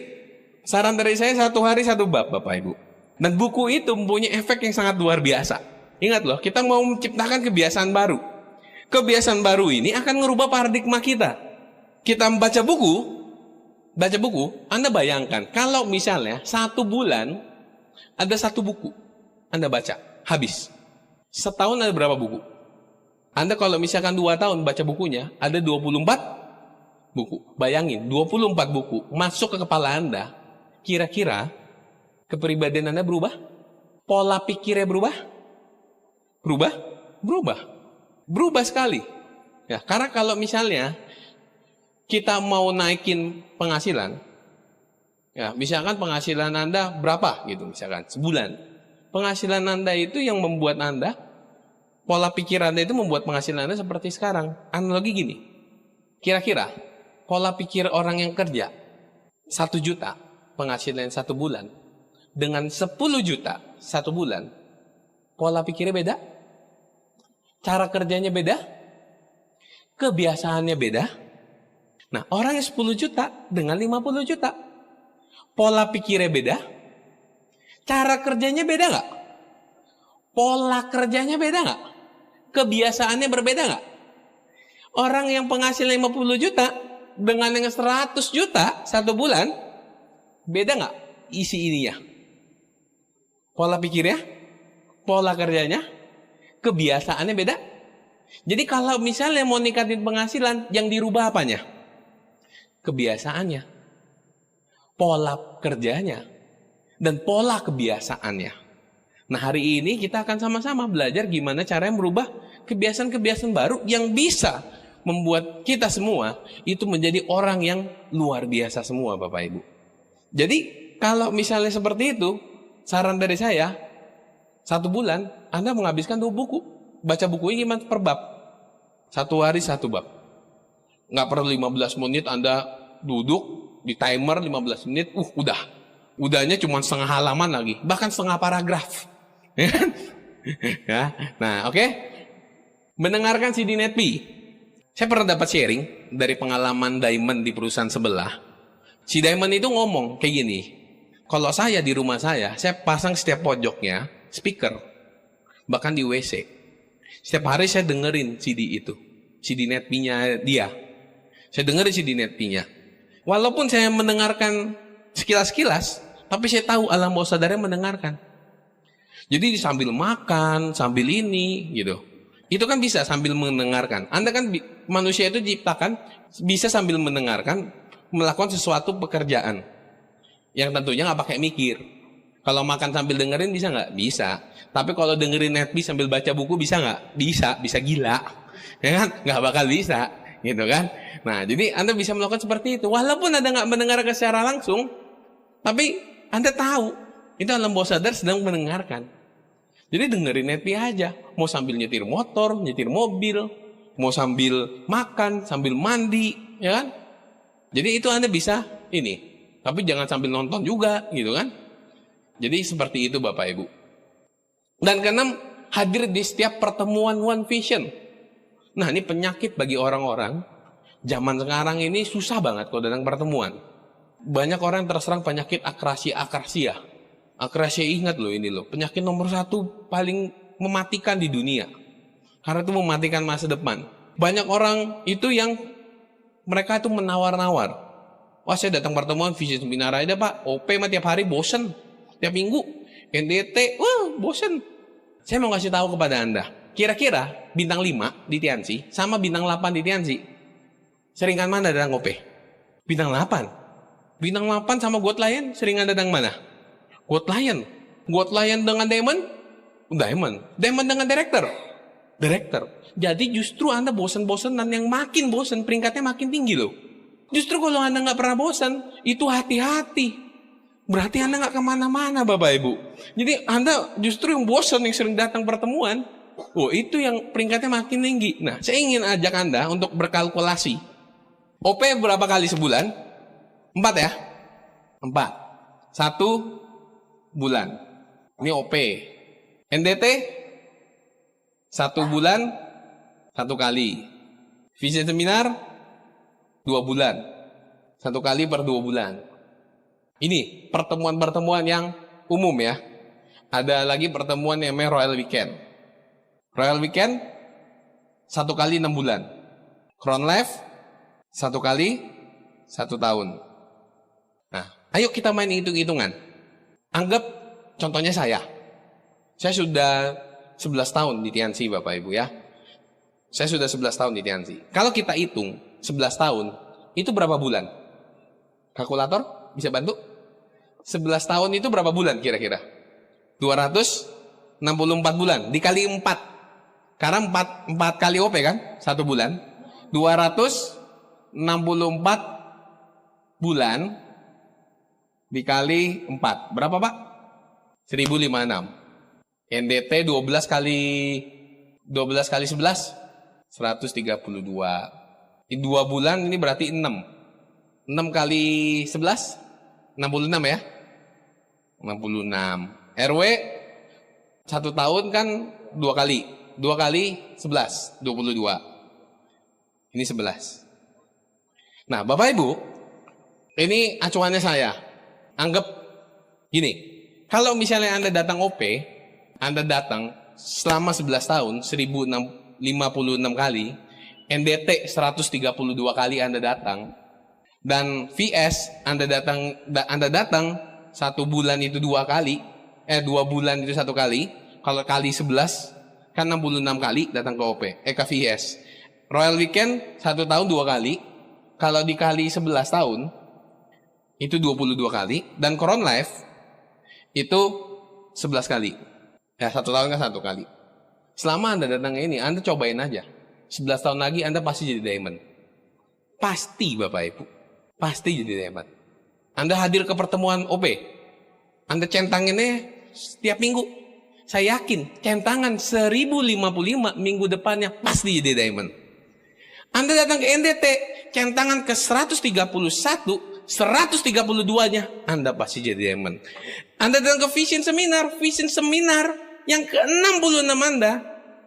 saran dari saya satu hari satu bab Bapak Ibu. Dan buku itu mempunyai efek yang sangat luar biasa. Ingat loh, kita mau menciptakan kebiasaan baru. Kebiasaan baru ini akan merubah paradigma kita. Kita membaca buku, Anda bayangkan kalau misalnya 1 bulan ada 1 buku Anda baca, habis. Setahun ada berapa buku? Anda kalau misalkan 2 tahun baca bukunya, ada 24 buku. Bayangin, 24 buku masuk ke kepala Anda, kira-kira kepribadian Anda berubah? Pola pikirnya berubah? Berubah sekali. Ya, karena kalau misalnya kita mau naikin penghasilan, ya misalkan penghasilan Anda berapa gitu, misalkan sebulan. Penghasilan Anda itu yang membuat Anda, pola pikir Anda itu membuat penghasilan Anda seperti sekarang. Analogi gini, kira-kira pola pikir orang yang kerja 1 juta penghasilan 1 bulan dengan 10 juta 1 bulan, pola pikirnya beda, cara kerjanya beda, kebiasaannya beda. Nah, orang yang 10 juta dengan 50 juta, pola pikirnya beda, cara kerjanya beda nggak? Pola kerjanya beda nggak? Kebiasaannya berbeda nggak? Orang yang penghasilan 50 juta dengan yang 100 juta 1 bulan, beda nggak isi ininya? Pola pikirnya, pola kerjanya, kebiasaannya beda. Jadi kalau misalnya mau ningkatin penghasilan, yang dirubah apanya? Kebiasaannya, pola kerjanya, dan pola kebiasaannya. Nah, hari ini kita akan sama-sama belajar gimana caranya merubah kebiasaan-kebiasaan baru yang bisa membuat kita semua itu menjadi orang yang luar biasa semua Bapak Ibu. Jadi kalau misalnya seperti itu, saran dari saya, 1 bulan Anda menghabiskan 2 buku. Baca bukunya gimana per bab. 1 hari 1 bab. Nggak perlu 15 menit Anda duduk di timer 15 menit, udahnya cuma setengah halaman lagi, bahkan setengah paragraf. Ya. Nah, oke. Mendengarkan CD Netpi. Saya pernah dapat sharing dari pengalaman Diamond di perusahaan sebelah. Si Diamond itu ngomong kayak gini, kalau saya di rumah saya pasang setiap pojoknya speaker, bahkan di WC. Setiap hari saya dengerin CD itu, CD Netpi-nya dia. Saya dengerin CD Netpi-nya. Walaupun saya mendengarkan sekilas-sekilas, tapi saya tahu alam bawah sadarnya mendengarkan. Jadi sambil makan, sambil ini gitu. Itu kan bisa sambil mendengarkan. Anda kan manusia itu diciptakan bisa sambil mendengarkan, melakukan sesuatu pekerjaan yang tentunya nggak pakai mikir. Kalau makan sambil dengerin bisa nggak? Bisa. Tapi kalau dengerin Netpi sambil baca buku bisa nggak? Bisa gila. Ya kan? Nggak bakal bisa, gitu kan? Nah, jadi Anda bisa melakukan seperti itu. Walaupun Anda nggak mendengarkan secara langsung, tapi Anda tahu itu alam bawah sadar sedang mendengarkan. Jadi dengerin Netpi aja. Mau sambil nyetir motor, nyetir mobil, mau sambil makan, sambil mandi, ya kan? Jadi itu Anda bisa ini. Tapi jangan sambil nonton juga, gitu kan? Jadi seperti itu Bapak Ibu. Dan keenam, hadir di setiap pertemuan One Vision. Nah, ini penyakit bagi orang-orang. Zaman sekarang ini susah banget kalau datang pertemuan. Banyak orang yang terserang penyakit akrasia. Akrasia, ingat loh ini loh. Penyakit nomor 1 paling mematikan di dunia. Karena itu mematikan masa depan. Banyak orang itu yang mereka itu menawar-nawar. Wah, saya datang pertemuan Vision Seminar aja Pak. OP mah tiap hari bosen. Tiap minggu. NDT, wah bosen. Saya mau kasih tahu kepada Anda. Kira-kira bintang 5 di Tiansi sama bintang 8 di Tiansi. Seringan mana datang OP? Bintang 8. Bintang 8 sama God Lion seringan datang mana? God Lion. God Lion dengan Diamond? Diamond dengan Director. Jadi justru Anda bosan-bosan dan yang makin bosan peringkatnya makin tinggi loh. Justru kalau Anda nggak pernah bosan, itu hati-hati. Berarti Anda nggak kemana-mana Bapak Ibu. Jadi Anda justru yang bosan yang sering datang pertemuan. Oh, itu yang peringkatnya makin tinggi. Nah, saya ingin ajak Anda untuk berkalkulasi. OP berapa kali sebulan? 4 ya? 4. 1 bulan. Ini OP. NDT 1 bulan 1 kali. Vision Seminar 2 bulan. 1 kali per 2 bulan. Ini pertemuan-pertemuan yang umum ya. Ada lagi pertemuan yang namanya Royal Weekend. Royal Weekend 1 kali 6 bulan. Crown Life 1 kali 1 tahun. Nah, ayo kita main hitung-hitungan. Anggap contohnya saya. Saya sudah 11 tahun di Tiansi Bapak Ibu ya. Saya sudah 11 tahun di Tiansi. Kalau kita hitung 11 tahun, itu berapa bulan? Kalkulator bisa bantu? 11 tahun itu berapa bulan kira-kira? 264 bulan dikali 4. Karena 4 kali OP kan? 1 bulan. 264 bulan dikali 4. Berapa Pak? 1056. NDT 12 kali 11 132. Di 2 bulan ini berarti 6. 6 kali 11 66 ya. 66. RW 1 tahun kan 2 kali. 2 kali 11 22. Ini 11. Nah, Bapak Ibu, ini acuannya saya. Anggap gini. Kalau misalnya Anda datang OP, Anda datang selama 11 tahun 1056 kali, NDT 132 kali Anda datang, dan VS Anda datang 1 bulan itu 2 kali, 2 bulan itu 1 kali, kalau kali 11 kan 66 kali datang ke OP, ke VS. Royal Weekend 1 tahun 2 kali, kalau dikali 11 tahun itu 22 kali, dan Crown Life itu 11 kali. Ya, 1 tahun kan 1 kali. Selama Anda datang ini, Anda cobain aja. 11 tahun lagi Anda pasti jadi diamond. Pasti Bapak Ibu. Pasti jadi diamond. Anda hadir ke pertemuan OP. Anda centanginnya setiap minggu. Saya yakin centangan 1055 minggu depannya pasti jadi diamond. Anda datang ke NDT, centangan ke 131, 132-nya Anda pasti jadi diamond. Anda datang ke Vision Seminar yang ke-66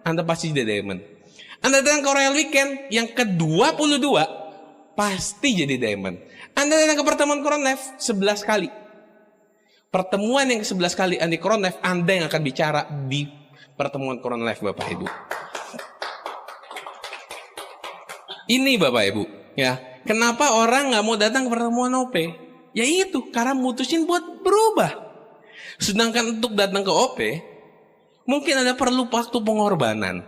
Anda pasti jadi diamond. Anda datang ke Royal Weekend yang ke-22 pasti jadi diamond. Anda datang ke pertemuan Crown Life 11 kali. Pertemuan yang ke-11 kali di Crown Life, Anda yang akan bicara di pertemuan Crown Life Bapak Ibu. Ini Bapak Ibu, ya. Kenapa orang nggak mau datang ke pertemuan OP? Ya itu, karena mutusin buat berubah. Sedangkan untuk datang ke OP, mungkin Anda perlu waktu pengorbanan.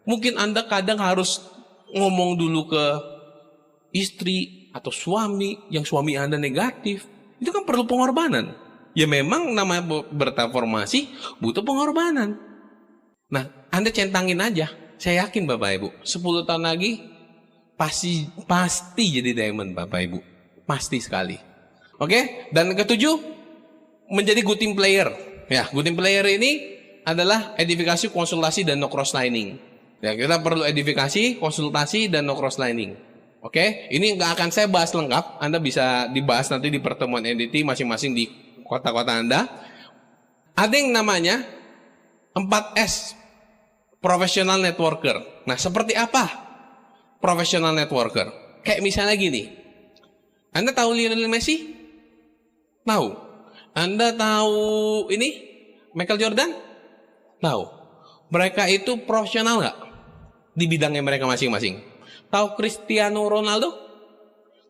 Mungkin Anda kadang harus ngomong dulu ke istri atau suami, yang suami Anda negatif. Itu kan perlu pengorbanan. Ya memang namanya bertransformasi butuh pengorbanan. Nah, Anda centangin aja. Saya yakin Bapak Ibu, 10 tahun lagi pasti jadi diamond Bapak Ibu. Pasti sekali. Oke? Dan ketujuh, menjadi good team player. Ya, good team player ini adalah edifikasi, konsultasi, dan no cross lining. Ya, kita perlu edifikasi, konsultasi, dan no cross lining. Oke? Ini nggak akan saya bahas lengkap. Anda bisa dibahas nanti di pertemuan NDT masing-masing di kota-kota Anda. Ada yang namanya 4S, professional networker. Nah, seperti apa professional networker? Kayak misalnya gini. Anda tahu Lionel Messi? Tahu. Anda tahu ini Michael Jordan? Tahu. Mereka itu profesional nggak di bidangnya mereka masing-masing? Tahu Cristiano Ronaldo?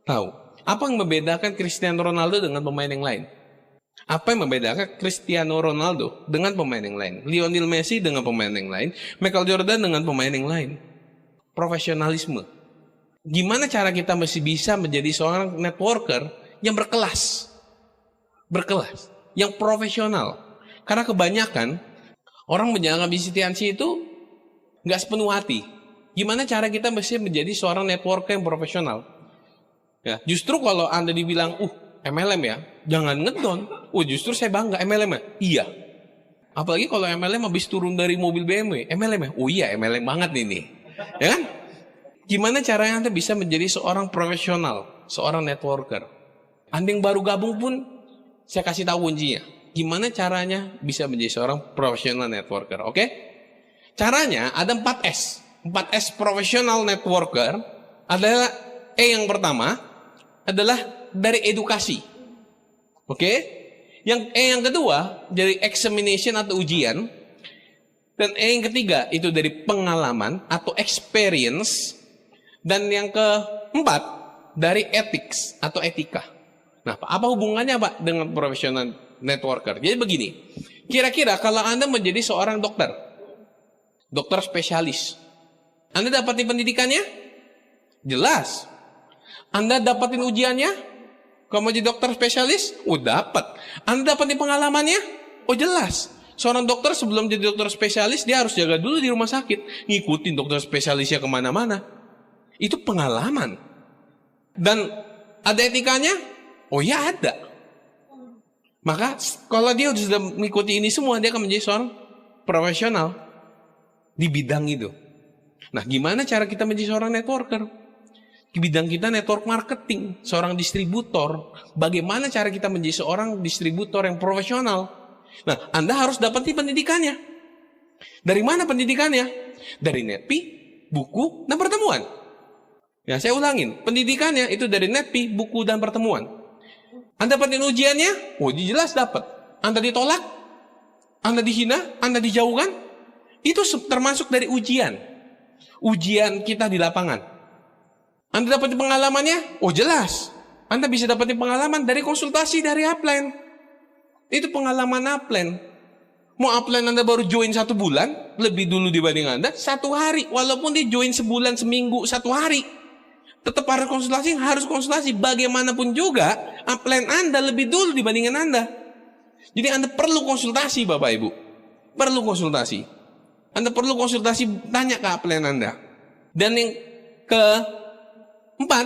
Tahu. Apa yang membedakan Cristiano Ronaldo dengan pemain yang lain? Apa yang membedakan Cristiano Ronaldo dengan pemain yang lain? Lionel Messi dengan pemain yang lain? Michael Jordan dengan pemain yang lain? Profesionalisme. Gimana cara kita masih bisa menjadi seorang networker yang berkelas? Berkelas, yang profesional. Karena kebanyakan orang menjalankan bisnis tiansi itu nggak sepenuh hati. Gimana cara kita mesti menjadi seorang networker yang profesional? Ya, justru kalau Anda dibilang, MLM ya, jangan ngedon. Justru saya bangga MLM ya. Iya. Apalagi kalau MLM habis turun dari mobil BMW, MLM ya. Iya, MLM banget ini. Ya kan? Gimana caranya Anda bisa menjadi seorang profesional, seorang networker? Anda yang baru gabung pun saya kasih tahu kuncinya. Gimana caranya bisa menjadi seorang professional networker, oke? Caranya ada 4S. 4S professional networker adalah yang pertama adalah dari edukasi. Oke? Yang kedua dari examination atau ujian. Dan yang ketiga itu dari pengalaman atau experience. Dan yang keempat dari ethics atau etika. Nah, apa hubungannya Pak dengan professional networker? Jadi begini, kira-kira kalau Anda menjadi seorang dokter spesialis, Anda dapatin pendidikannya? Jelas. Anda dapatin ujiannya? Kalau mau jadi dokter spesialis? Dapat. Anda dapatin pengalamannya? Jelas. Seorang dokter sebelum jadi dokter spesialis, dia harus jaga dulu di rumah sakit. Ngikutin dokter spesialisnya kemana-mana. Itu pengalaman. Dan ada etikanya? Ya ada. Maka kalau dia sudah mengikuti ini semua, dia akan menjadi seorang profesional di bidang itu. Nah, gimana cara kita menjadi seorang networker? Di bidang kita network marketing, seorang distributor. Bagaimana cara kita menjadi seorang distributor yang profesional? Nah, Anda harus dapati pendidikannya. Dari mana pendidikannya? Dari NetPi, buku, dan pertemuan. Ya, saya ulangin. Pendidikannya itu dari NetPi, buku, dan pertemuan. Anda dapatin ujiannya? Jelas dapat. Anda ditolak? Anda dihina? Anda dijauhkan? Itu termasuk dari ujian. Ujian kita di lapangan. Anda dapatin pengalamannya? Jelas. Anda bisa dapatin pengalaman dari konsultasi dari upline. Itu pengalaman upline. Mau upline Anda baru join 1 bulan, lebih dulu dibanding Anda, 1 hari. Walaupun dia join sebulan, seminggu, 1 hari. Tetap harus konsultasi. Bagaimanapun juga, upline Anda lebih dulu dibandingkan Anda. Jadi Anda perlu konsultasi, Bapak Ibu. Perlu konsultasi. Anda perlu konsultasi, tanya ke upline Anda. Dan yang keempat,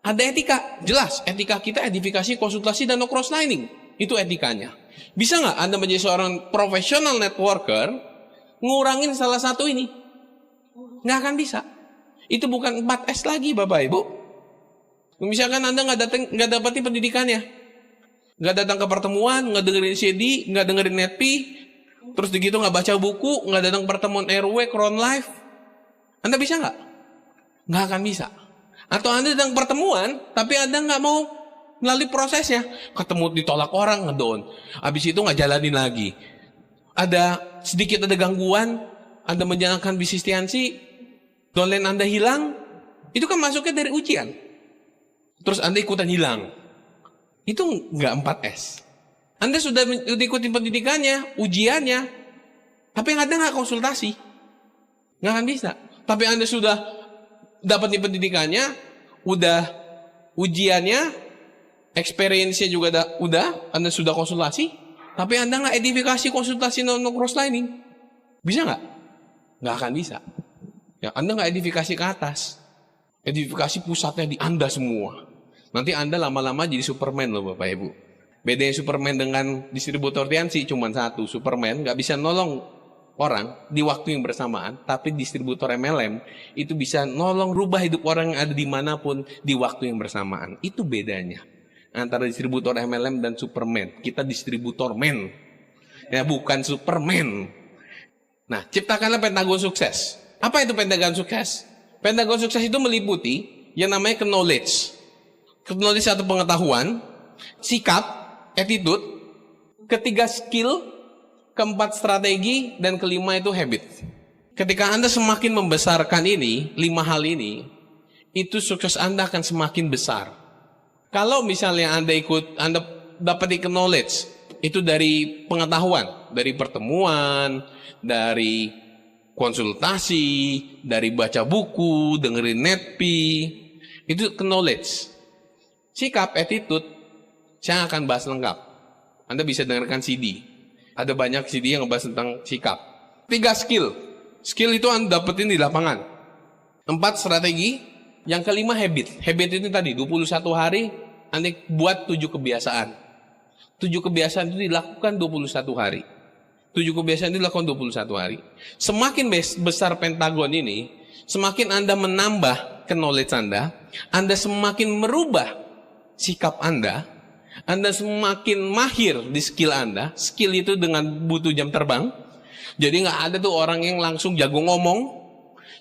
ada etika. Jelas, etika kita edifikasi, konsultasi, dan no cross-lining. Itu etikanya. Bisa nggak Anda menjadi seorang professional networker, ngurangin salah satu ini? Nggak akan bisa. Itu bukan 4S lagi, Bapak Ibu. Misalkan Anda nggak dapetin pendidikannya, nggak datang ke pertemuan, nggak dengerin CD, nggak dengerin NetPi, terus begitu nggak baca buku, nggak datang pertemuan RW, Crown Life, Anda bisa nggak? Nggak akan bisa. Atau Anda datang pertemuan, tapi Anda nggak mau melalui prosesnya, ketemu ditolak orang, ngedown, habis itu nggak jalanin lagi. Ada gangguan, Anda menjalankan bisnis tiansi, downline Anda hilang, itu kan masuknya dari ujian. Terus Anda ikutan hilang. Itu nggak 4S. Anda sudah ikutin pendidikannya, ujiannya, tapi Anda nggak konsultasi. Nggak akan bisa. Tapi Anda sudah dapat pendidikannya, udah ujiannya, experience-nya juga udah, Anda sudah konsultasi, tapi Anda nggak edifikasi konsultasi no cross-lining. Bisa nggak? Nggak akan bisa. Ya, Anda nggak edifikasi ke atas. Edifikasi pusatnya di Anda semua. Nanti Anda lama-lama jadi Superman loh Bapak Ibu. Bedanya Superman dengan distributor tiansi cuma satu. Superman nggak bisa nolong orang di waktu yang bersamaan. Tapi distributor MLM itu bisa nolong rubah hidup orang yang ada dimanapun di waktu yang bersamaan. Itu bedanya antara distributor MLM dan Superman. Kita distributor man. Ya, bukan Superman. Nah, ciptakanlah pentagon sukses. Apa itu pentagon sukses? Pentagon sukses itu meliputi yang namanya knowledge. Knowledge atau pengetahuan, sikap, attitude, ketiga skill, keempat strategi, dan kelima itu habit. Ketika Anda semakin membesarkan ini, 5 hal ini, itu sukses Anda akan semakin besar. Kalau misalnya Anda dapat knowledge, itu dari pengetahuan, dari pertemuan, dari konsultasi, dari baca buku, dengerin netpi, itu knowledge. Sikap, attitude, saya akan bahas lengkap. Anda bisa dengarkan CD. Ada banyak CD yang ngebahas tentang sikap. 3 skill. Skill itu Anda dapetin di lapangan. 4 strategi. Yang kelima habit. Habit itu tadi 21 hari Anda buat 7 kebiasaan. 7 kebiasaan itu dilakukan 21 hari. 7 kebiasaan itu dilakukan 21 hari. Semakin besar pentagon ini, semakin Anda menambah knowledge Anda semakin merubah sikap Anda semakin mahir di skill Anda. Skill itu dengan butuh jam terbang. Jadi nggak ada tuh orang yang langsung jago ngomong.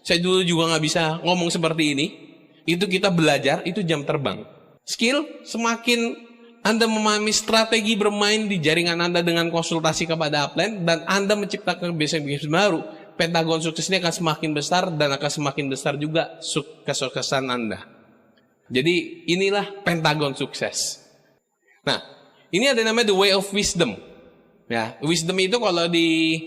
Saya dulu juga nggak bisa ngomong seperti ini. Itu kita belajar, itu jam terbang. Skill, semakin Anda memahami strategi bermain di jaringan Anda dengan konsultasi kepada upline, dan Anda menciptakan bisnis baru, pentagon sukses ini akan semakin besar, dan akan semakin besar juga kesuksesan Anda. Jadi inilah pentagon sukses. Nah, ini ada namanya the way of wisdom. Ya, wisdom itu kalau di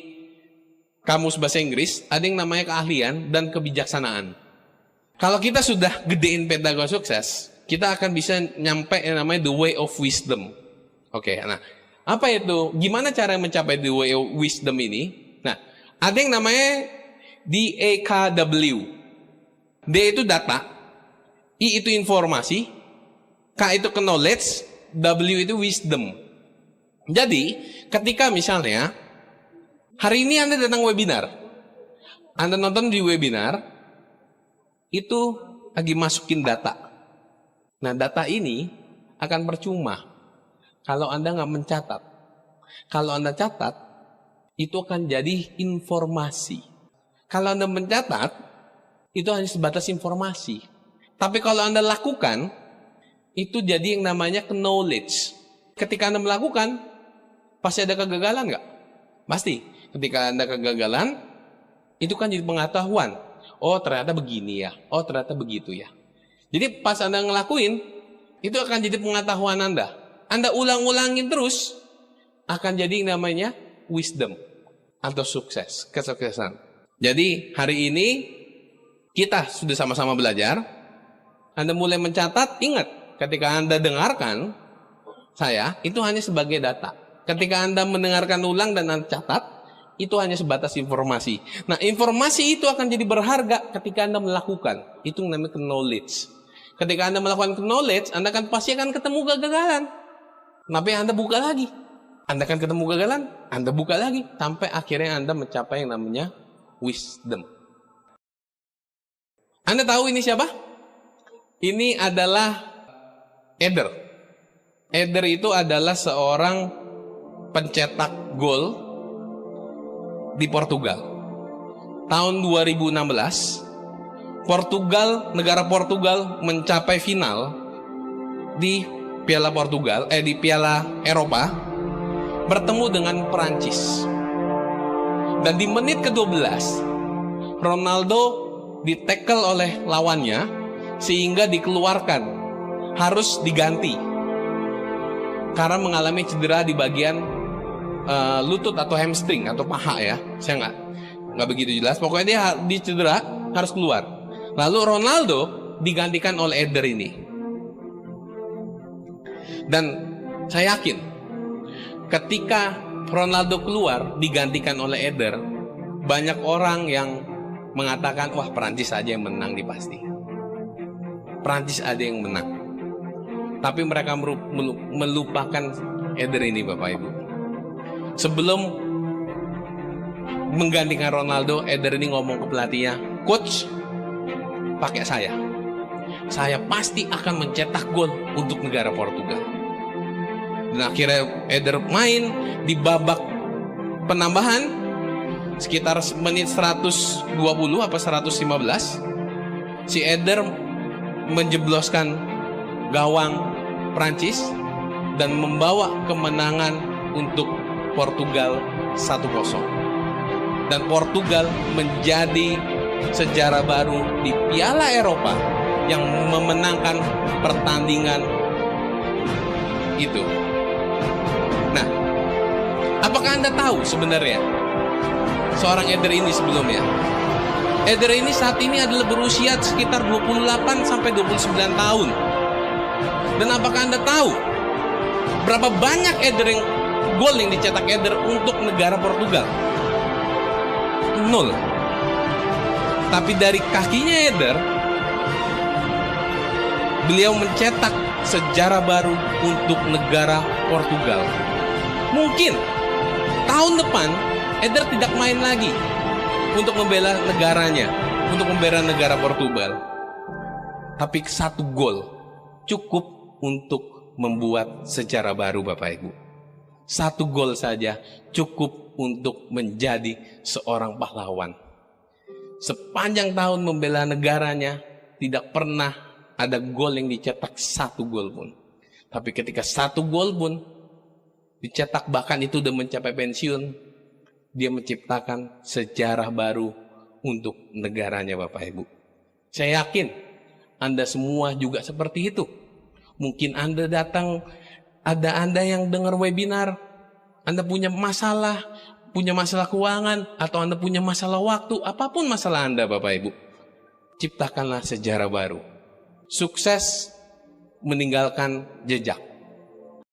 kamus bahasa Inggris ada yang namanya keahlian dan kebijaksanaan. Kalau kita sudah gedein pentagon sukses, kita akan bisa nyampe yang namanya the way of wisdom. Oke, nah apa itu? Gimana cara mencapai the way of wisdom ini? Nah, ada yang namanya DAKW. D itu data, I itu informasi, K itu knowledge, W itu wisdom. Jadi, ketika misalnya hari ini Anda datang webinar, Anda nonton di webinar, itu lagi masukin data. Nah, data ini akan percuma kalau Anda nggak mencatat. Kalau Anda catat, itu akan jadi informasi. Kalau Anda mencatat, itu hanya sebatas informasi. Tapi kalau Anda lakukan, itu jadi yang namanya knowledge. Ketika Anda melakukan, pasti ada kegagalan nggak? Pasti. Ketika Anda kegagalan, itu kan jadi pengetahuan. Oh, ternyata begini ya. Oh, ternyata begitu ya. Jadi pas Anda ngelakuin, itu akan jadi pengetahuan Anda. Anda ulang-ulangin terus, akan jadi yang namanya wisdom atau sukses, kesuksesan. Jadi hari ini kita sudah sama-sama belajar. Anda mulai mencatat, ingat. Ketika Anda dengarkan saya, itu hanya sebagai data. Ketika Anda mendengarkan ulang dan Anda catat, itu hanya sebatas informasi. Nah, informasi itu akan jadi berharga ketika Anda melakukan. Itu namanya knowledge. Ketika Anda melakukan knowledge, Anda pasti akan ketemu kegagalan. Tapi Anda buka lagi. Anda akan ketemu kegagalan, Anda buka lagi. Sampai akhirnya Anda mencapai yang namanya wisdom. Anda tahu ini siapa? Ini adalah Eder. Eder itu adalah seorang pencetak gol di Portugal. Tahun 2016, negara Portugal mencapai final di Piala Eropa bertemu dengan Perancis. Dan di menit ke-12, Ronaldo ditackle oleh lawannya sehingga dikeluarkan. Harus diganti karena mengalami cedera di bagian lutut atau hamstring atau paha ya. Saya nggak begitu jelas. Pokoknya dia cedera, harus keluar. Lalu Ronaldo digantikan oleh Eder ini. Dan saya yakin ketika Ronaldo keluar digantikan oleh Eder, banyak orang yang mengatakan, wah Perancis aja yang menang nih pasti. Perancis ada yang menang. Tapi mereka melupakan Eder ini, Bapak Ibu. Sebelum menggantikan Ronaldo, Eder ini ngomong ke pelatihnya, coach, pakai saya. Saya pasti akan mencetak gol untuk negara Portugal. Dan akhirnya Eder main di babak penambahan sekitar menit 120 apa 115, si Eder menjebloskan gawang Prancis dan membawa kemenangan untuk Portugal 1-0. Dan Portugal menjadi sejarah baru di Piala Eropa yang memenangkan pertandingan itu. Nah, apakah Anda tahu sebenarnya seorang Eder ini sebelumnya? Eder ini saat ini adalah berusia sekitar 28 sampai 29 tahun. Dan apakah Anda tahu berapa banyak gol yang dicetak Eder untuk negara Portugal? 0. Tapi dari kakinya Eder, beliau mencetak sejarah baru untuk negara Portugal. Mungkin tahun depan Eder tidak main lagi untuk membela negaranya, untuk membela negara Portugal. Tapi 1 gol cukup untuk membuat sejarah baru, Bapak Ibu. 1 gol saja cukup untuk menjadi seorang pahlawan. Sepanjang tahun membela negaranya, tidak pernah ada gol yang dicetak 1 gol pun. Tapi ketika 1 gol pun dicetak, bahkan itu udah mencapai pensiun, dia menciptakan sejarah baru untuk negaranya, Bapak Ibu. Saya yakin Anda semua juga seperti itu. Mungkin Anda datang, ada Anda yang dengar webinar, Anda punya masalah keuangan, atau Anda punya masalah waktu, apapun masalah Anda, Bapak Ibu, ciptakanlah sejarah baru. Sukses meninggalkan jejak.